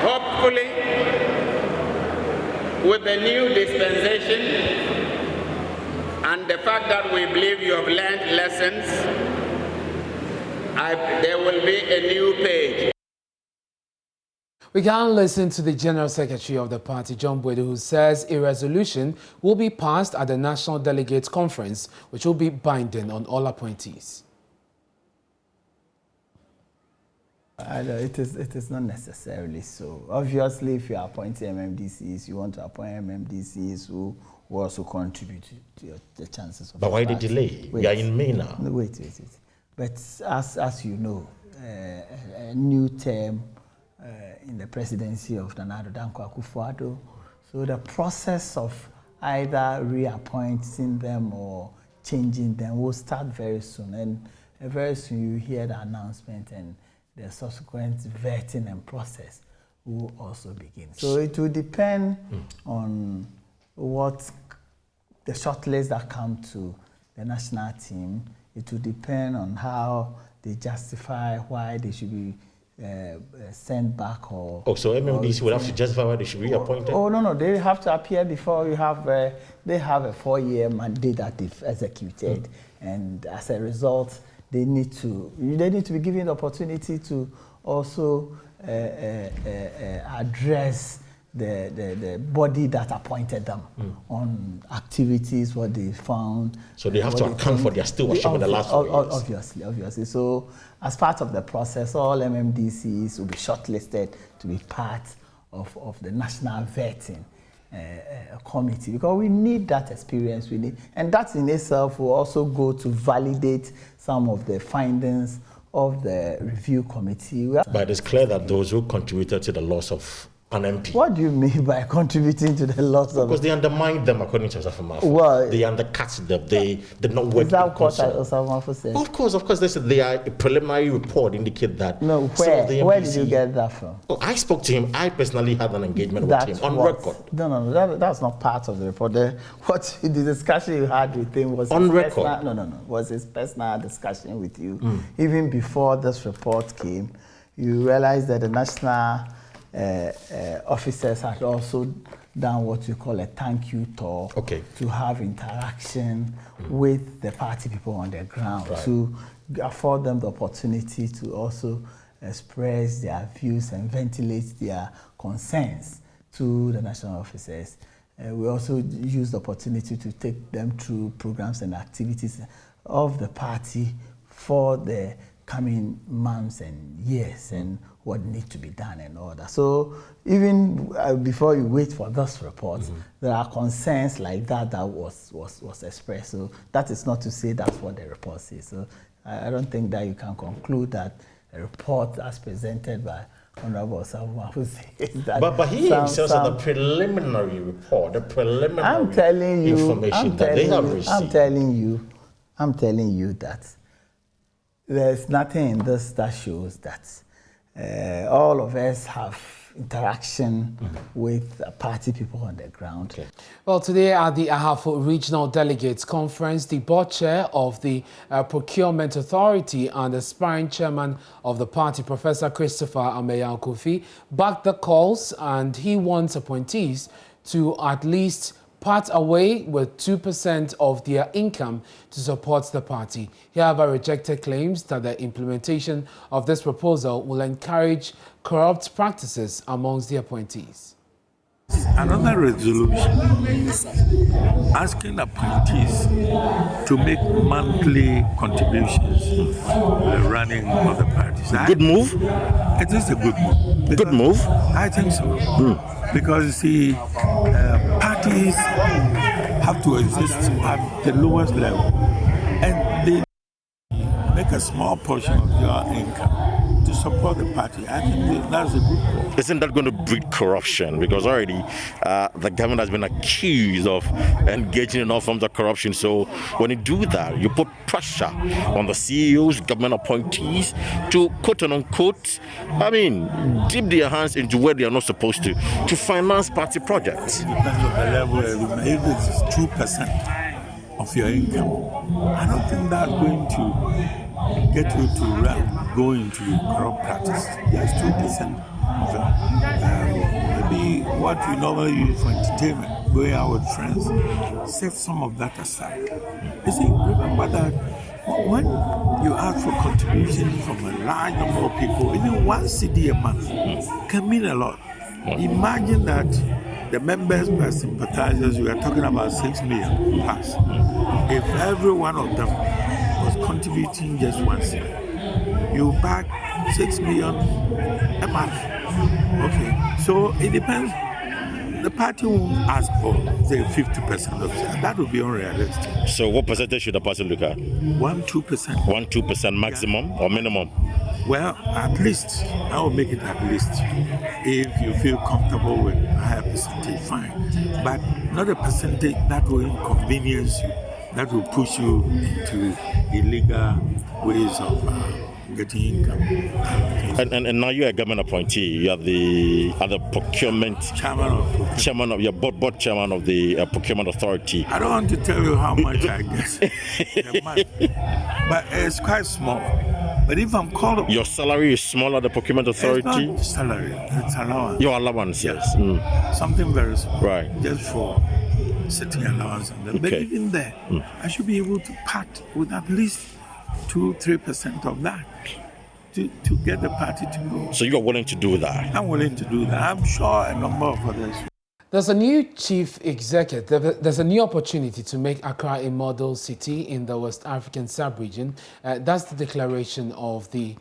Hopefully, with the new dispensation and the fact that we believe you have learned lessons, there will be a new page. We can listen to the General Secretary of the party, John Boydu, who says a resolution will be passed at the National Delegates Conference, which will be binding on all appointees. It is not necessarily so. Obviously, if you are appointing MMDCs, you want to appoint MMDCs who also contribute to the chances of. But why the delay? We are in May now. Wait. But as you know, a new term in the presidency of Nana Addo Dankwa Akufo-Addo, so the process of either reappointing them or changing them will start very soon, and very soon you hear the announcement and the subsequent vetting and process will also begin. So it will depend on what the shortlist that come to the national team. It will depend on how they justify why they should be sent back or... Oh, so MMDC will have to justify why they should be reappointed? Oh, no, they have to appear before you have... they have a 4-year mandate that they've executed, and as a result, they need to be given the opportunity to also address the body that appointed them on activities, what they found. So they have to account for their stewardship in the last 4 years. Obviously. So as part of the process, all MMDCs will be shortlisted to be part of the national vetting committee, because we need that experience. And that in itself will also go to validate some of the findings of the review committee. But it's clear that those who contributed to the loss of an MP. What do you mean by contributing to the loss of? Because they undermined them, according to Ahafo. Well, they undercut them. They did not work. Is that what Ahafo said? Of course. They said a preliminary report indicate that. No, where did you get that from? Oh, I spoke to him. I personally had an engagement with him on record. No, that's not part of the report. What the discussion you had with him was on record. Was his personal discussion with you. Even before this report came, you realized that the national officers had also done what you call a thank you tour to have interaction with the party people on the ground, to afford them the opportunity to also express their views and ventilate their concerns to the national officers. We also used the opportunity to take them through programs and activities of the party for the coming months and years and what needs to be done and all that. So even before you wait for this report, there are concerns like that was expressed. So that is not to say that's what the report says. So I don't think that you can conclude that a report as presented by Honorable Ahafo says that. But he himself said the preliminary report, the preliminary information that they have received. I'm telling you that there's nothing in this that shows that all of us have interaction with party people on the ground. Okay. Well, today at the Ahafo Regional Delegates Conference, the board chair of the Procurement Authority and the aspiring chairman of the party, Professor Christopher Owusu, backed the calls, and he wants appointees to at least part away with 2% of their income to support the party. He, however, rejected claims that the implementation of this proposal will encourage corrupt practices amongst the appointees. Another resolution asking appointees to make monthly contributions to the running of the parties. Good move? It is a good move. Good move? I think so. Because you see, parties have to exist at the lowest level, and they make a small portion of your income to support the party. I think that's a good call. Isn't that going to breed corruption? Because already the government has been accused of engaging in all forms of corruption. So when you do that, you put pressure on the CEOs, government appointees to quote and unquote, dip their hands into where they are not supposed to finance party projects. It depends on the level. If it's 2% of your income, I don't think that's going to get you to go into corrupt practice. Just 2% of maybe what you normally use for entertainment, going out with friends, save some of that aside. You see, remember that when you ask for contributions from a large number of people, even 1 CD a month can mean a lot. Imagine that the members per sympathizers, we are talking about 6 million plus. If every one of them was contributing just 1 cent, you back 6 million a month. Okay, so it depends. The party won't ask for, say, 50% of that. That would be unrealistic. So what percentage should the party look at? 1-2%. 1-2% maximum or minimum? Well, at least. I will make it at least. If you feel comfortable with a higher percentage, fine. But not a percentage that will inconvenience you, that will push you into illegal ways of getting income. And now you're a government appointee. You are the procurement chairman of your board chairman of the procurement authority. I don't want to tell you how much I get a month, but it's quite small. But if I'm called up, your salary is smaller, the procurement authority. It's not salary, it's allowance. Your allowance, yes. Something very small, right? Just for setting allowance on them. Okay. But even there, I should be able to part with at least 2-3% of that to get the party to go. So you are willing to do that? I'm willing to do that. I'm sure a number of others. There's a new chief executive. There's a new opportunity to make Accra a model city in the West African sub-region. That's the declaration of the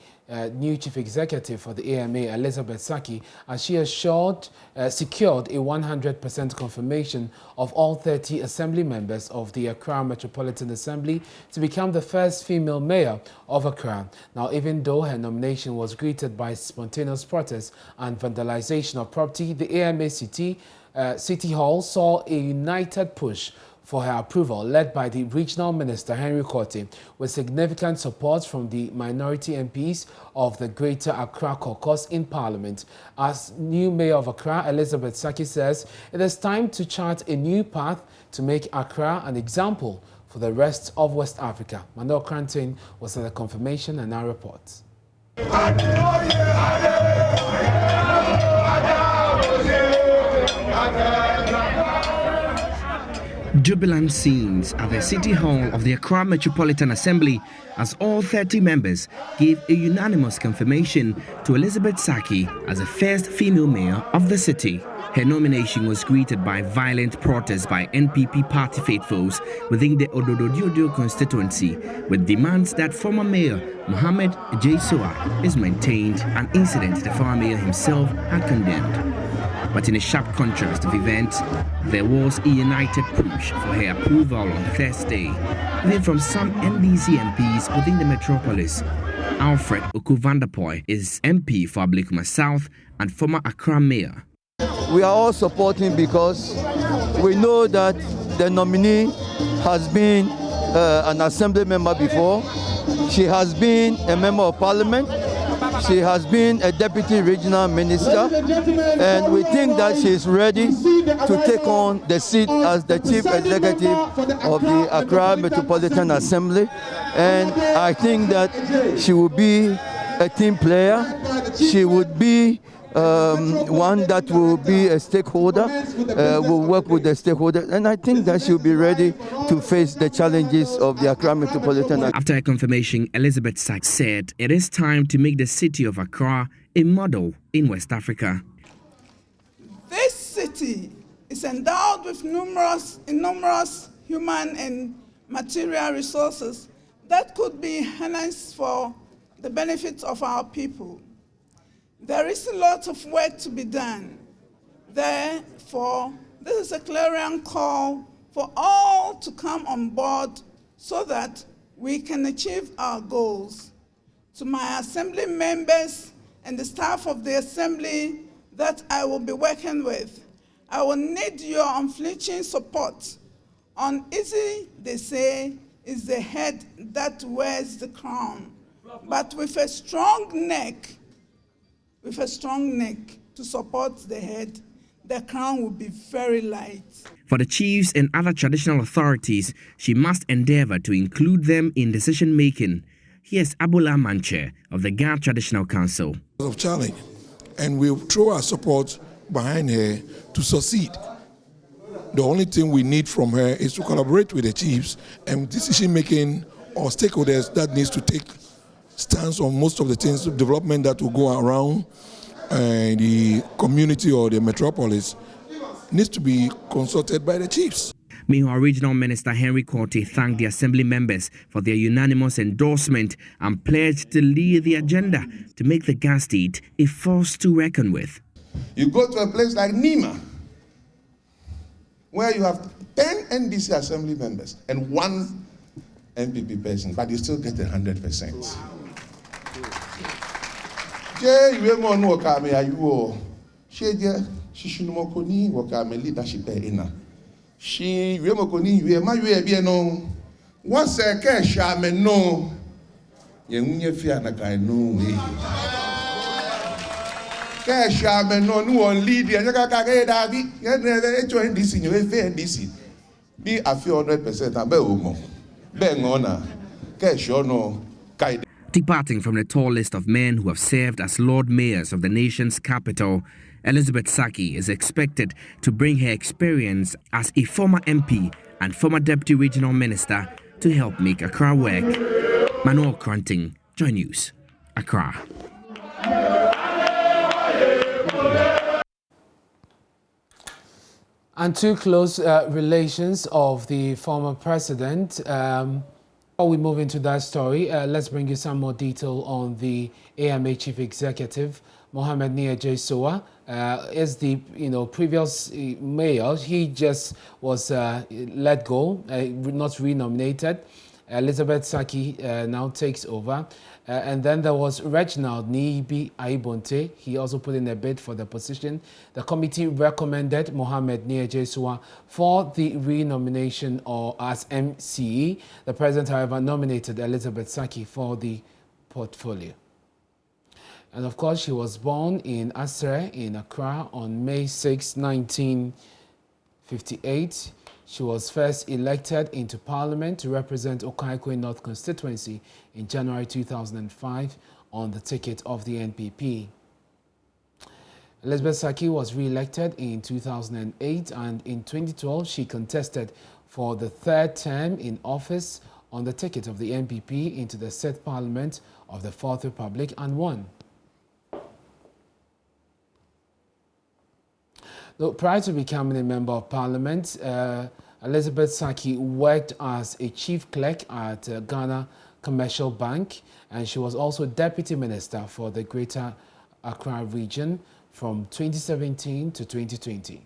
new chief executive for the AMA, Elizabeth Saki, as she secured a 100% confirmation of all 30 assembly members of the Accra Metropolitan Assembly to become the first female mayor of Accra. Now, even though her nomination was greeted by spontaneous protests and vandalization of property, the AMA City Hall saw a united push for her approval, led by the Regional Minister Henry Korte, with significant support from the minority MPs of the Greater Accra Caucus in Parliament. As new Mayor of Accra, Elizabeth Saki says it is time to chart a new path to make Accra an example for the rest of West Africa. Manuel Cranton was at the confirmation and now reports. Jubilant scenes at the City Hall of the Accra Metropolitan Assembly as all 30 members gave a unanimous confirmation to Elizabeth Saki as the first female mayor of the city. Her nomination was greeted by violent protests by NPP party faithfuls within the Odododiodio constituency, with demands that former mayor Mohammed J. is maintained, an incident the former mayor himself had condemned. But in a sharp contrast of events, there was a united push for her approval on Thursday, even from some NDC MPs within the metropolis. Alfred Okuvandapoy is MP for Ablekuma South and former Accra mayor. We are all supporting because we know that the nominee has been an assembly member before. She has been a member of parliament. She has been a deputy regional minister, and we think that she is ready to take on the seat as the chief executive of the Accra Metropolitan Assembly. And I think that she will be a team player. She would be one that will be a stakeholder, will work with the stakeholders, and I think that she'll be ready to face the challenges of the Accra Metropolitan. After her confirmation, Elizabeth Sachs said it is time to make the city of Accra a model in West Africa. This city is endowed with numerous human and material resources that could be harnessed for the benefit of our people. There is a lot of work to be done. Therefore, this is a clarion call for all to come on board so that we can achieve our goals. To my assembly members and the staff of the assembly that I will be working with, I will need your unflinching support. Uneasy, they say, is the head that wears the crown. But with a strong neck to support the head, the crown will be very light. For the chiefs and other traditional authorities, she must endeavor to include them in decision-making. Here's Abula Manche of the Ghana Traditional Council. Of challenge, and we'll throw our support behind her to succeed. The only thing we need from her is to collaborate with the chiefs and decision-making or stakeholders that needs to take stance on most of the things of development that will go around the community or the metropolis needs to be consulted by the chiefs. Meanwhile, Regional Minister Henry Korte thanked the Assembly members for their unanimous endorsement and pledged to lead the agenda to make the Gas State a force to reckon with. You go to a place like Nima, where you have 10 NDC Assembly members and 1 MPP person, but you still get 100%. She remokoni yue ma yue bie no what's a cash ame no ye unye fia na kai no we cash ame no nu on lead ye ka ka ga da bi ye ne e join this you fe this be afi 100% abe o mo be ngona cash no kai. Departing from the tall list of men who have served as Lord Mayors of the nation's capital, Elizabeth Saki is expected to bring her experience as a former MP and former Deputy Regional Minister to help make Accra work. Manuel Cranting, Joy News, Accra. And to close relations of the former president. Before we move into that story, let's bring you some more detail on the AMA Chief Executive, Mohamed Niaje Soa. Is the previous mayor. He just was let go, not renominated. Elizabeth Saki now takes over. And then there was Reginald Nibi Aibonte. He also put in a bid for the position. The committee recommended Mohamed Niaje Soa for the renomination or as MCE. The president, however, nominated Elizabeth Saki for the portfolio. And of course, she was born in Asre in Accra on May 6, 1958. She was first elected into Parliament to represent Okaikwe North constituency in January 2005 on the ticket of the NPP. Elizabeth Saki was re-elected in 2008, and in 2012 she contested for the third term in office on the ticket of the NPP into the said Parliament of the Fourth Republic and won. Prior to becoming a member of Parliament, Elizabeth Saki worked as a chief clerk at Ghana Commercial Bank, and she was also Deputy Minister for the Greater Accra region from 2017 to 2020.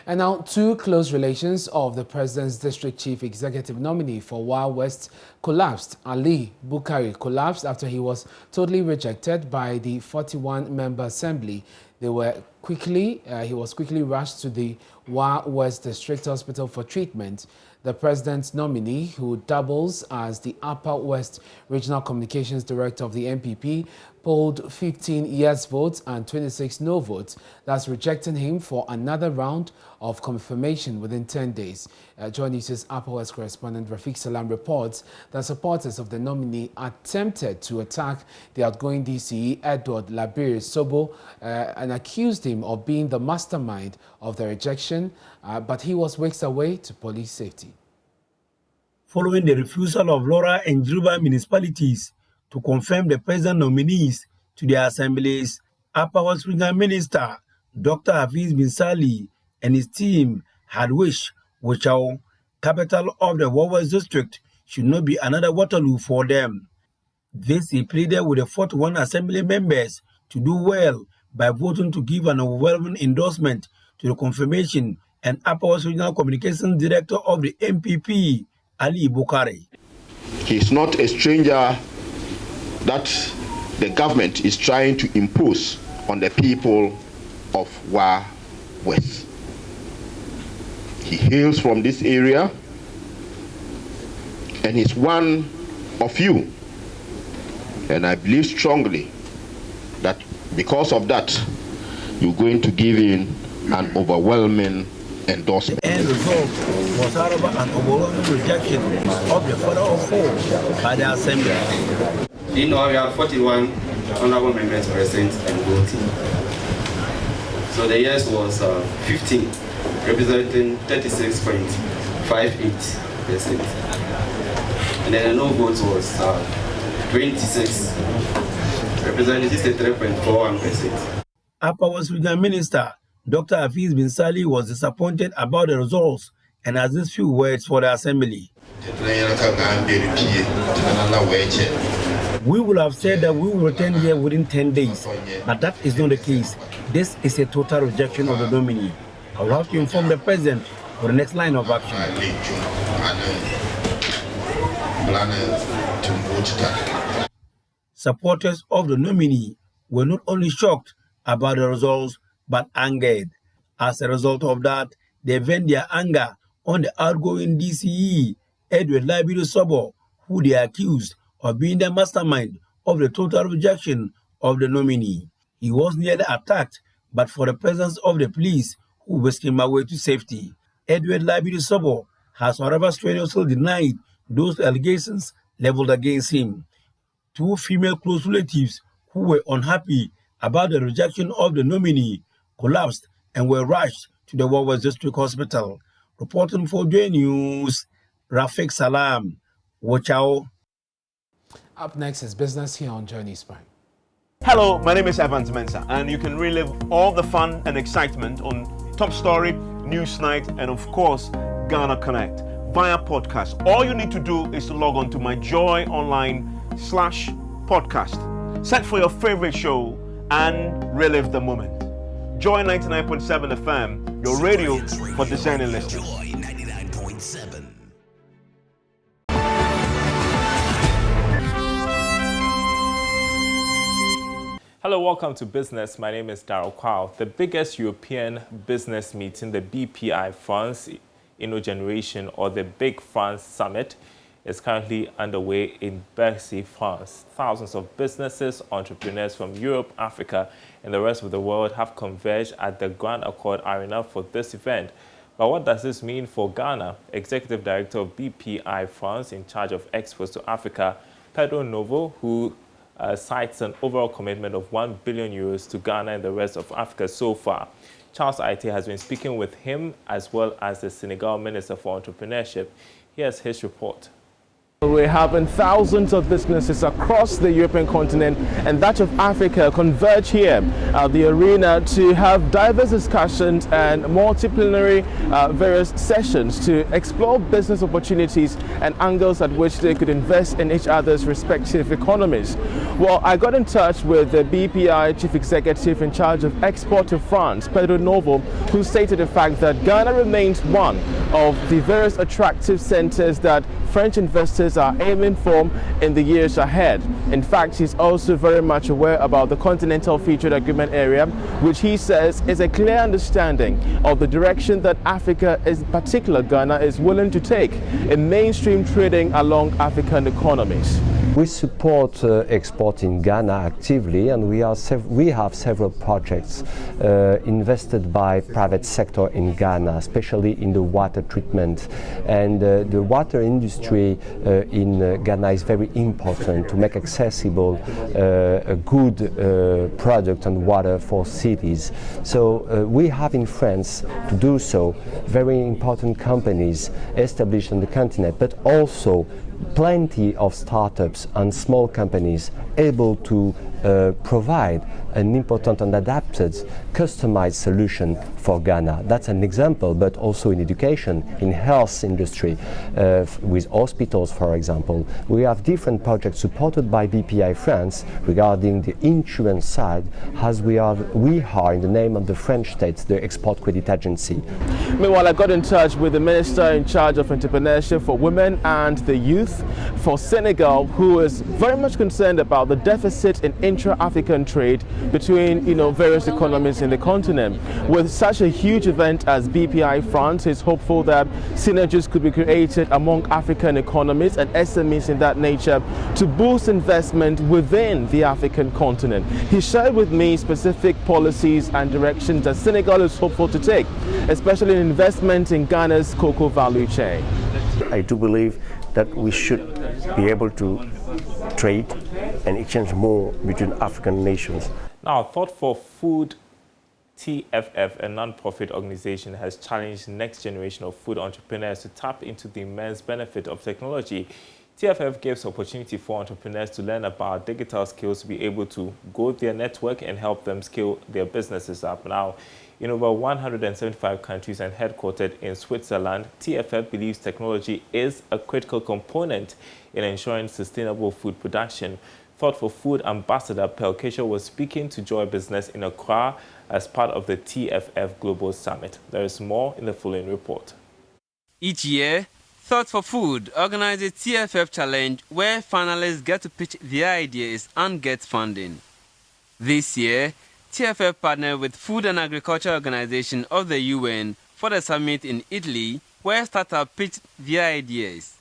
And now, two close relations of the President's District Chief Executive nominee for Wa West collapsed. Ali Bukari collapsed after he was totally rejected by the 41-member Assembly. He was quickly rushed to the Wa West District Hospital for treatment. The President's nominee, who doubles as the Upper West Regional Communications Director of the NPP, polled 15 yes votes and 26 no votes, thus rejecting him for another round of confirmation within 10 days. Joy News' Upper West correspondent Rafiq Salam reports that supporters of the nominee attempted to attack the outgoing DCE, Edward Labiri Sobo, and accused him of being the mastermind of the rejection, but he was whisked away to police safety. Following the refusal of Lora and Juba municipalities to confirm the present nominees to their assemblies, Upper West Regional Minister Dr. Hafiz Bin Sali and his team had wished Wochau, capital of the West district, should not be another Waterloo for them. This he pleaded with the 41 assembly members to do well by voting to give an overwhelming endorsement to the confirmation, and Upper West Regional Communications Director of the MPP, Ali Bukari. He is not a stranger that the government is trying to impose on the people of Wa West. He hails from this area and he's one of you. And I believe strongly that because of that, you're going to give in an overwhelming endorsement. The end result was, however, an overwhelming rejection of the further of four by the Assembly. You know, we have 41 honorable members present and voting. So the yes was 15, representing 36.58%. And then the no votes was 26, representing 63.41%. Upper West Regional Minister Dr. Hafiz Bin Sali was disappointed about the results and has these few words for the Assembly. We would have said that we will return here within 10 days, but that is not the case. This is a total rejection of the nominee. I will have to inform the President for the next line of action. Supporters of the nominee were not only shocked about the results, but angered. As a result of that, they vent their anger on the outgoing DCE, Edward Labiri Sobo, who they accused of being the mastermind of the total rejection of the nominee. He was nearly attacked, but for the presence of the police, who whisked him away to safety. Edward Labiri Sobo has, however, strenuously denied those allegations leveled against him. Two female close relatives who were unhappy about the rejection of the nominee collapsed and were rushed to the West District Hospital. Reporting for Joy News, Rafiq Salam, Wochau. Up next is business here on Joy News Prime. Hello, my name is Evans Mensah, and you can relive all the fun and excitement on Top Story, Newsnight, and of course, Ghana Connect via podcast. All you need to do is to log on to myjoyonline/podcast. Search for your favorite show and relive the moment. Joy 99.7 FM, your radio for discerning listeners. Joy 99.7. Hello, welcome to Business. My name is Darryl Kwao. The biggest European business meeting, the BPI France Inno-Generation, or the Big France Summit, is currently underway in Bercy, France. Thousands of businesses, entrepreneurs from Europe, Africa, and the rest of the world have converged at the Grand Accord Arena for this event. But what does this mean for Ghana? Executive Director of BPI France, in charge of exports to Africa, Pedro Novo, who cites an overall commitment of €1 billion to Ghana and the rest of Africa so far. Charles Aite has been speaking with him as well as the Senegal Minister for Entrepreneurship. Here's his report. We're having thousands of businesses across the European continent and that of Africa converge here at the arena to have diverse discussions and multidisciplinary various sessions to explore business opportunities and angles at which they could invest in each other's respective economies. Well, I got in touch with the BPI Chief Executive in charge of export to France, Pedro Novo, who stated the fact that Ghana remains one of the various attractive centers that French investors are aiming for in the years ahead. In fact, he's also very much aware about the Continental Free Trade Agreement area, which he says is a clear understanding of the direction that Africa, in particular Ghana, is willing to take in mainstream trading along African economies. We support export in Ghana actively, and we have several projects invested by private sector in Ghana, especially in the water treatment. And the water industry in Ghana is very important to make accessible a good product and water for cities. So we have in France, to do so, very important companies established on the continent, but also plenty of startups and small companies able to provide an important and adapted, customized solution for Ghana. That's an example, but also in education, in health industry, with hospitals, for example. We have different projects supported by BPI France regarding the insurance side, as we are in the name of the French state, the Export Credit Agency. Meanwhile, I got in touch with the Minister in charge of Entrepreneurship for Women and the Youth for Senegal, who is very much concerned about the deficit in intra-African trade between various economies in the continent. With such a huge event as BPI France, he's hopeful that synergies could be created among African economies and SMEs in that nature to boost investment within the African continent. He shared with me specific policies and directions that Senegal is hopeful to take, especially in investment in Ghana's cocoa value chain. I do believe that we should be able to trade and exchange more between African nations. Now, Thought for Food TFF, a non-profit organization, has challenged the next generation of food entrepreneurs to tap into the immense benefit of technology. TFF gives opportunity for entrepreneurs to learn about digital skills to be able to grow their network and help them scale their businesses up. Now, in over 175 countries and headquartered in Switzerland, TFF believes technology is a critical component in ensuring sustainable food production. Thought for Food Ambassador Pelkesha was speaking to Joy Business in Accra as part of the TFF Global Summit. There is more in the following report. Each year, Thought for Food organizes TFF Challenge, where finalists get to pitch their ideas and get funding. This year, TFF partnered with Food and Agriculture Organization of the UN for the summit in Italy, where startups pitched their ideas.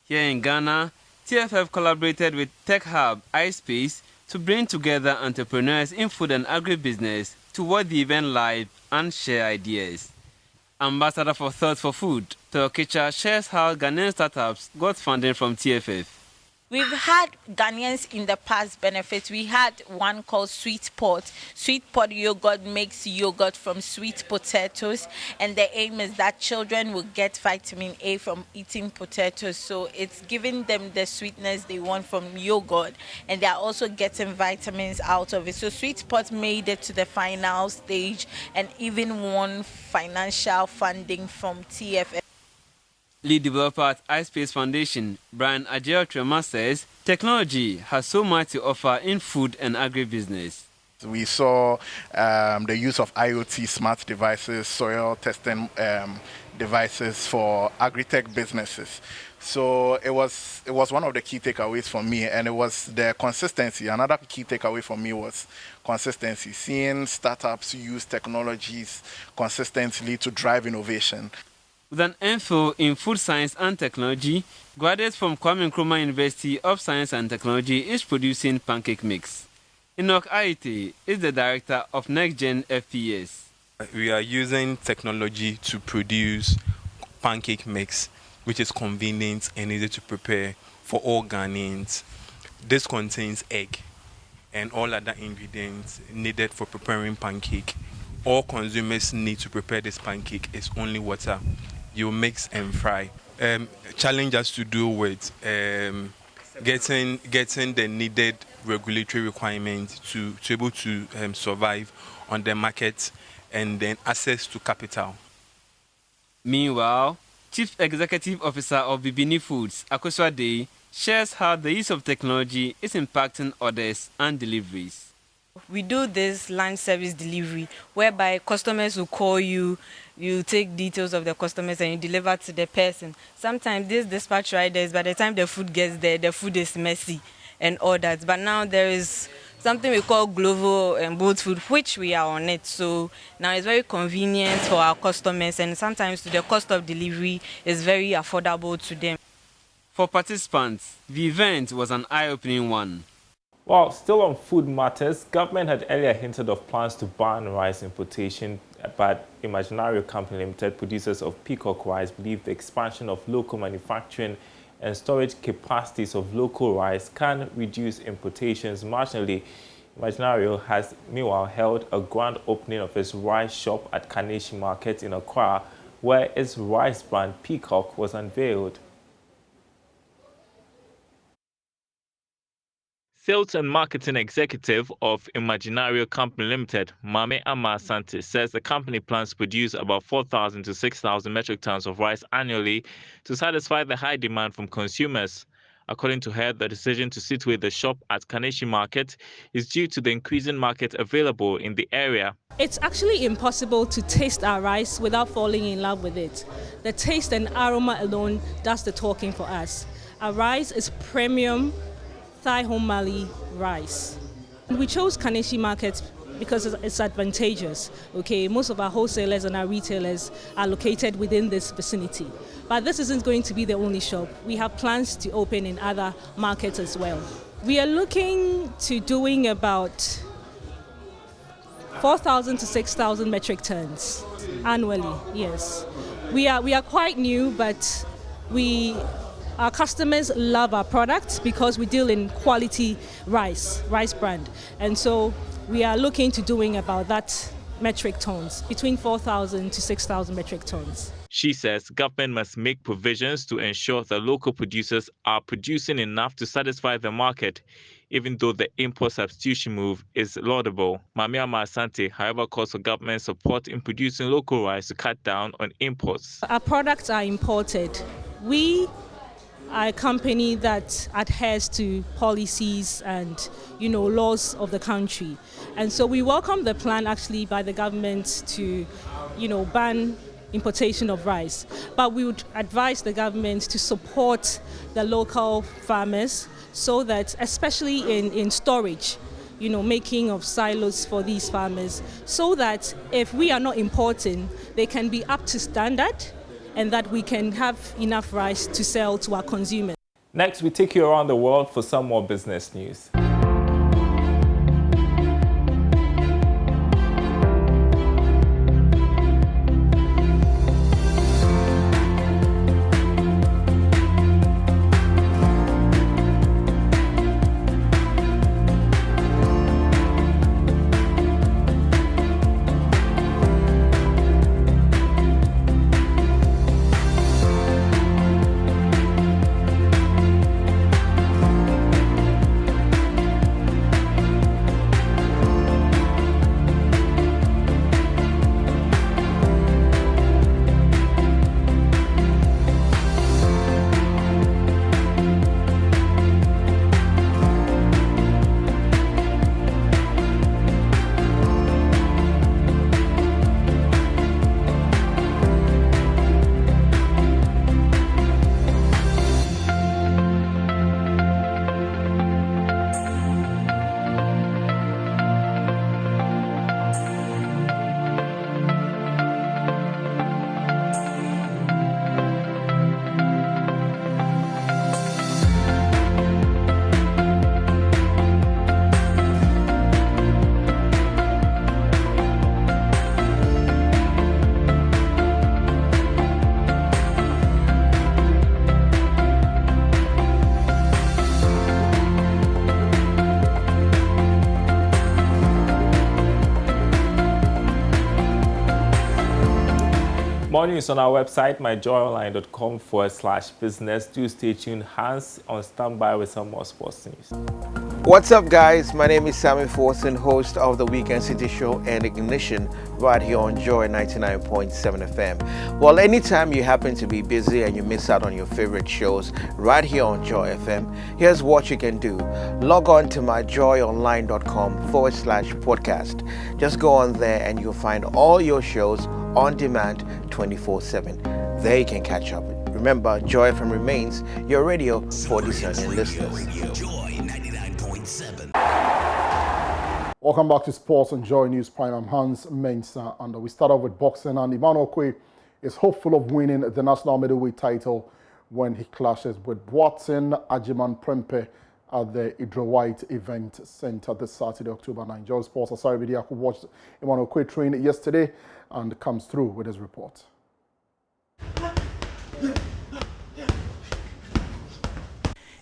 Here in Ghana, TFF collaborated with tech hub iSpace to bring together entrepreneurs in food and agribusiness to watch the event live and share ideas. Ambassador for Thought for Food, Pelkesha, shares how Ghanaian startups got funding from TFF. We've had Ghanaians in the past benefit. We had one called Sweet Pot. Sweet Pot yogurt makes yogurt from sweet potatoes, and the aim is that children will get vitamin A from eating potatoes. So it's giving them the sweetness they want from yogurt, and they're also getting vitamins out of it. So Sweet Pot made it to the final stage and even won financial funding from TFF. Lead developer at iSpace Foundation, Brian Ajeo-Trema, says technology has so much to offer in food and agribusiness. We saw the use of IoT smart devices, soil testing devices for agri-tech businesses. So it was one of the key takeaways for me, and it was the consistency. Another key takeaway for me was consistency, seeing startups use technologies consistently to drive innovation. With an MPhil in food science and technology, graduates from Kwame Nkrumah University of Science and Technology is producing pancake mix. Enoch Aite is the director of Next Gen FPS. We are using technology to produce pancake mix, which is convenient and easy to prepare for all Ghanaians. This contains egg and all other ingredients needed for preparing pancake. All consumers need to prepare this pancake is only water. You mix and fry. Challenge has to do with getting the needed regulatory requirements to be able to survive on the market, and then access to capital. Meanwhile, Chief Executive Officer of Bibini Foods, Akosua Dey, shares how the use of technology is impacting orders and deliveries. We do this lunch service delivery whereby customers will call you, you take details of the customers and you deliver to the person. Sometimes these dispatch riders, by the time the food gets there, the food is messy and all that. But now there is something we call Glovo and Bolt Food, which we are on it. So now it's very convenient for our customers, and sometimes the cost of delivery is very affordable to them. For participants, the event was an eye-opening one. While still on food matters, government had earlier hinted of plans to ban rice importation, but Imaginario Company Limited, producers of peacock rice, believe the expansion of local manufacturing and storage capacities of local rice can reduce importations marginally. Imaginario has meanwhile held a grand opening of its rice shop at Kaneshi Market in Accra, where its rice brand Peacock was unveiled. Sales and marketing executive of Imaginario Company Limited, Mame Ama Asante, says the company plans to produce about 4,000 to 6,000 metric tons of rice annually to satisfy the high demand from consumers. According to her, the decision to situate the shop at Kaneshi Market is due to the increasing market available in the area. It's actually impossible to taste our rice without falling in love with it. The taste and aroma alone does the talking for us. Our rice is premium Thai home Mali rice. We chose Kaneshi Market because it's advantageous. Okay, most of our wholesalers and our retailers are located within this vicinity. But this isn't going to be the only shop. We have plans to open in other markets as well. We are looking to doing about 4,000 to 6,000 metric tons annually, yes. We are quite new, but our customers love our products because we deal in quality rice brand. And so we are looking to doing about that metric tons, between 4,000 to 6,000 metric tons. She says government must make provisions to ensure that local producers are producing enough to satisfy the market, even though the import substitution move is laudable. Mame Ama Asante, however, calls for government support in producing local rice to cut down on imports. Our products are imported. We are a company that adheres to policies and, laws of the country. And so we welcome the plan actually by the government to, ban importation of rice. But we would advise the government to support the local farmers so that, especially in storage, making of silos for these farmers, so that if we are not importing, they can be up to standard and that we can have enough rice to sell to our consumers. Next, we take you around the world for some more business news. More news on our website, myjoyonline.com/business. Do stay tuned. Hans on standby with some more sports news. What's up, guys? My name is Sammy Forson, host of the Weekend City Show and Ignition right here on Joy 99.7 FM. Well, anytime you happen to be busy and you miss out on your favorite shows right here on Joy FM, here's what you can do. Log on to myjoyonline.com/podcast. Just go on there and you'll find all your shows on demand 24/7. There you can catch up. Remember, Joy FM remains your radio for discerning listeners. Welcome back to Sports on Joy News Prime. I'm Hans Mensah, and we start off with boxing. And Emmanuel Kwe is hopeful of winning the national middleweight title when he clashes with Boateng Ajiman Prempeh at the Idro-White Event Center this Saturday, October 9. Joy Sports Asari Bidia who watched Emmanuel Kwe train yesterday and comes through with his report.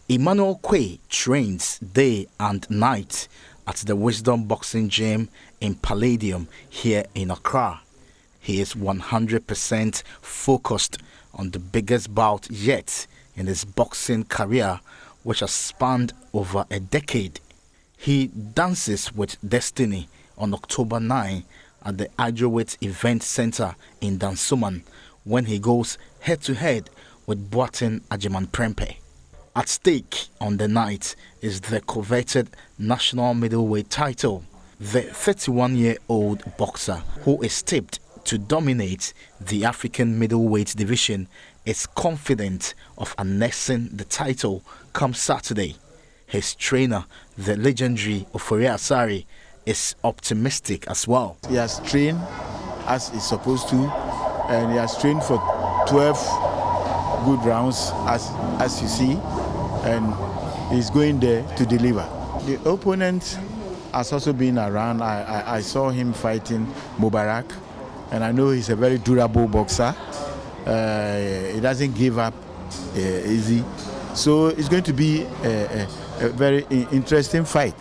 Emmanuel Kwe trains day and night at the Wisdom Boxing Gym in Palladium here in Accra. He is 100% focused on the biggest bout yet in his boxing career, which has spanned over a decade. He dances with destiny on October 9 at the Idro-White Event Center in Dansoman when he goes head-to-head with Boateng Ajiman Prempeh. At stake on the night is the coveted national middleweight title. The 31-year-old boxer, who is tipped to dominate the African middleweight division, is confident of annexing the title come Saturday. His trainer, the legendary Ofori Asari, is optimistic as well. He has trained as he's supposed to, and he has trained for 12 good rounds as you see, and he's going there to deliver. The opponent has also been around. I saw him fighting Mubarak, and I know he's a very durable boxer. He doesn't give up easy. So it's going to be a very interesting fight.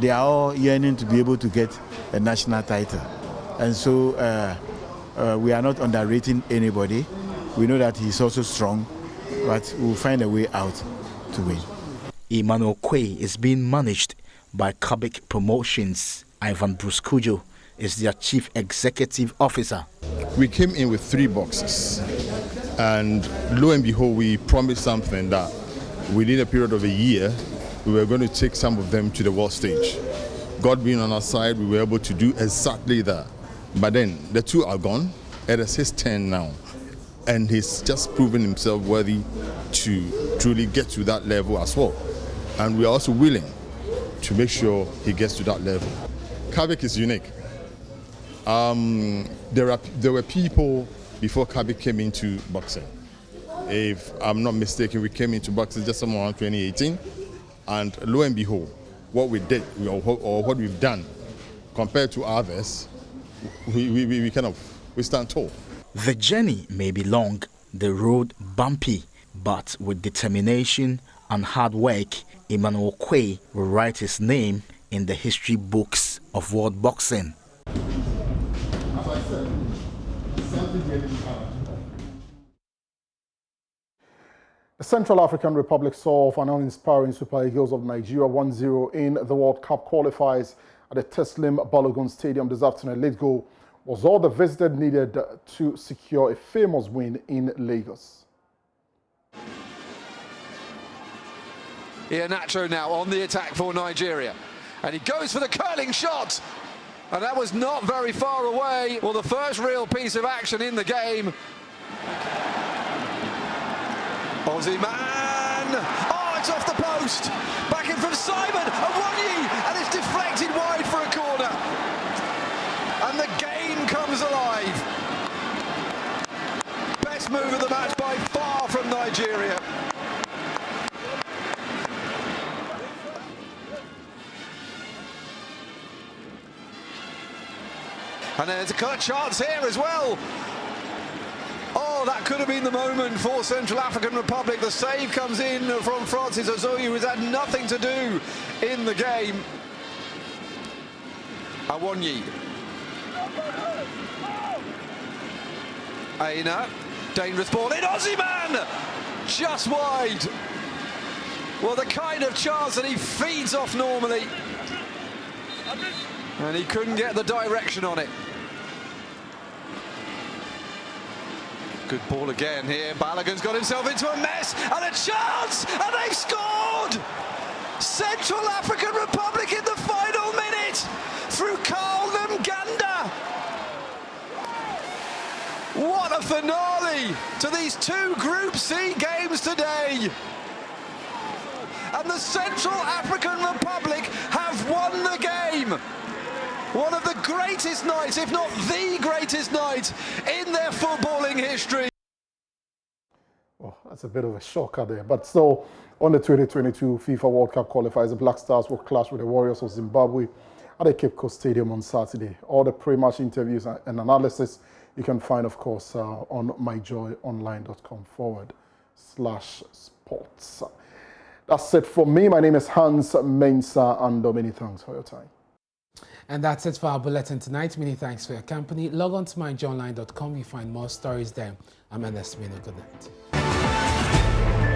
They are all yearning to be able to get a national title. And so we are not underrating anybody. We know that he's also strong, but we'll find a way out to win. Emmanuel Kwe is being managed by Kabik Promotions. Ivan Bruscujo is their chief executive officer. We came in with 3 boxes, and lo and behold, we promised something that within a period of a year, we were going to take some of them to the world stage. God being on our side, we were able to do exactly that. But then the 2 are gone. It is his turn now, and he's just proven himself worthy to truly get to that level as well. And we are also willing to make sure he gets to that level. Kabik is unique. There were people before Kabik came into boxing. If I'm not mistaken, we came into boxing just somewhere around 2018, and lo and behold, what we did or what we've done compared to others, we stand tall. The journey may be long, the road bumpy, but with determination and hard work, Emmanuel Kwe will write his name in the history books of world boxing. The Central African Republic saw off an uninspiring Super Eagles of Nigeria 1-0 in the World Cup qualifiers at the Teslim Balogun Stadium this afternoon. Late goal was all the visitors needed to secure a famous win in Lagos. Iheanacho now on the attack for Nigeria, and he goes for the curling shot, and that was not very far away. Well, the first real piece of action in the game. Aussie man! Oh, it's off the post! Back in from Simon, Awonyi, and it's deflected wide for a corner. And the game comes alive. Best move of the match by far from Nigeria. And there's a cut chance here as well. Oh, that could have been the moment for Central African Republic. The save comes in from Francis Ozoyi, who's had nothing to do in the game. Awonyi. Aina, dangerous ball in, Ozyman! Just wide. Well, the kind of chance that he feeds off normally. And he couldn't get the direction on it. Good ball again here. Balogun's got himself into a mess, and a chance, and they've scored! Central African Republic in the final minute through Carl Mganda. What a finale to these 2 Group C games today. And the Central African Republic have won the game. One of the greatest nights, if not the greatest night, in their footballing history. Well, That's a bit of a shocker there. But still, on the 2022 FIFA World Cup qualifiers, the Black Stars will clash with the Warriors of Zimbabwe at the Cape Coast Stadium on Saturday. All the pre-match interviews and analysis you can find, of course, on myjoyonline.com/sports. That's it for me. My name is Hans Mensah, and many thanks for your time. And that's it for our bulletin tonight. Many thanks for your company. Log on to myjoyonline.com. You find more stories there. I'm Ernest Mino. Good night.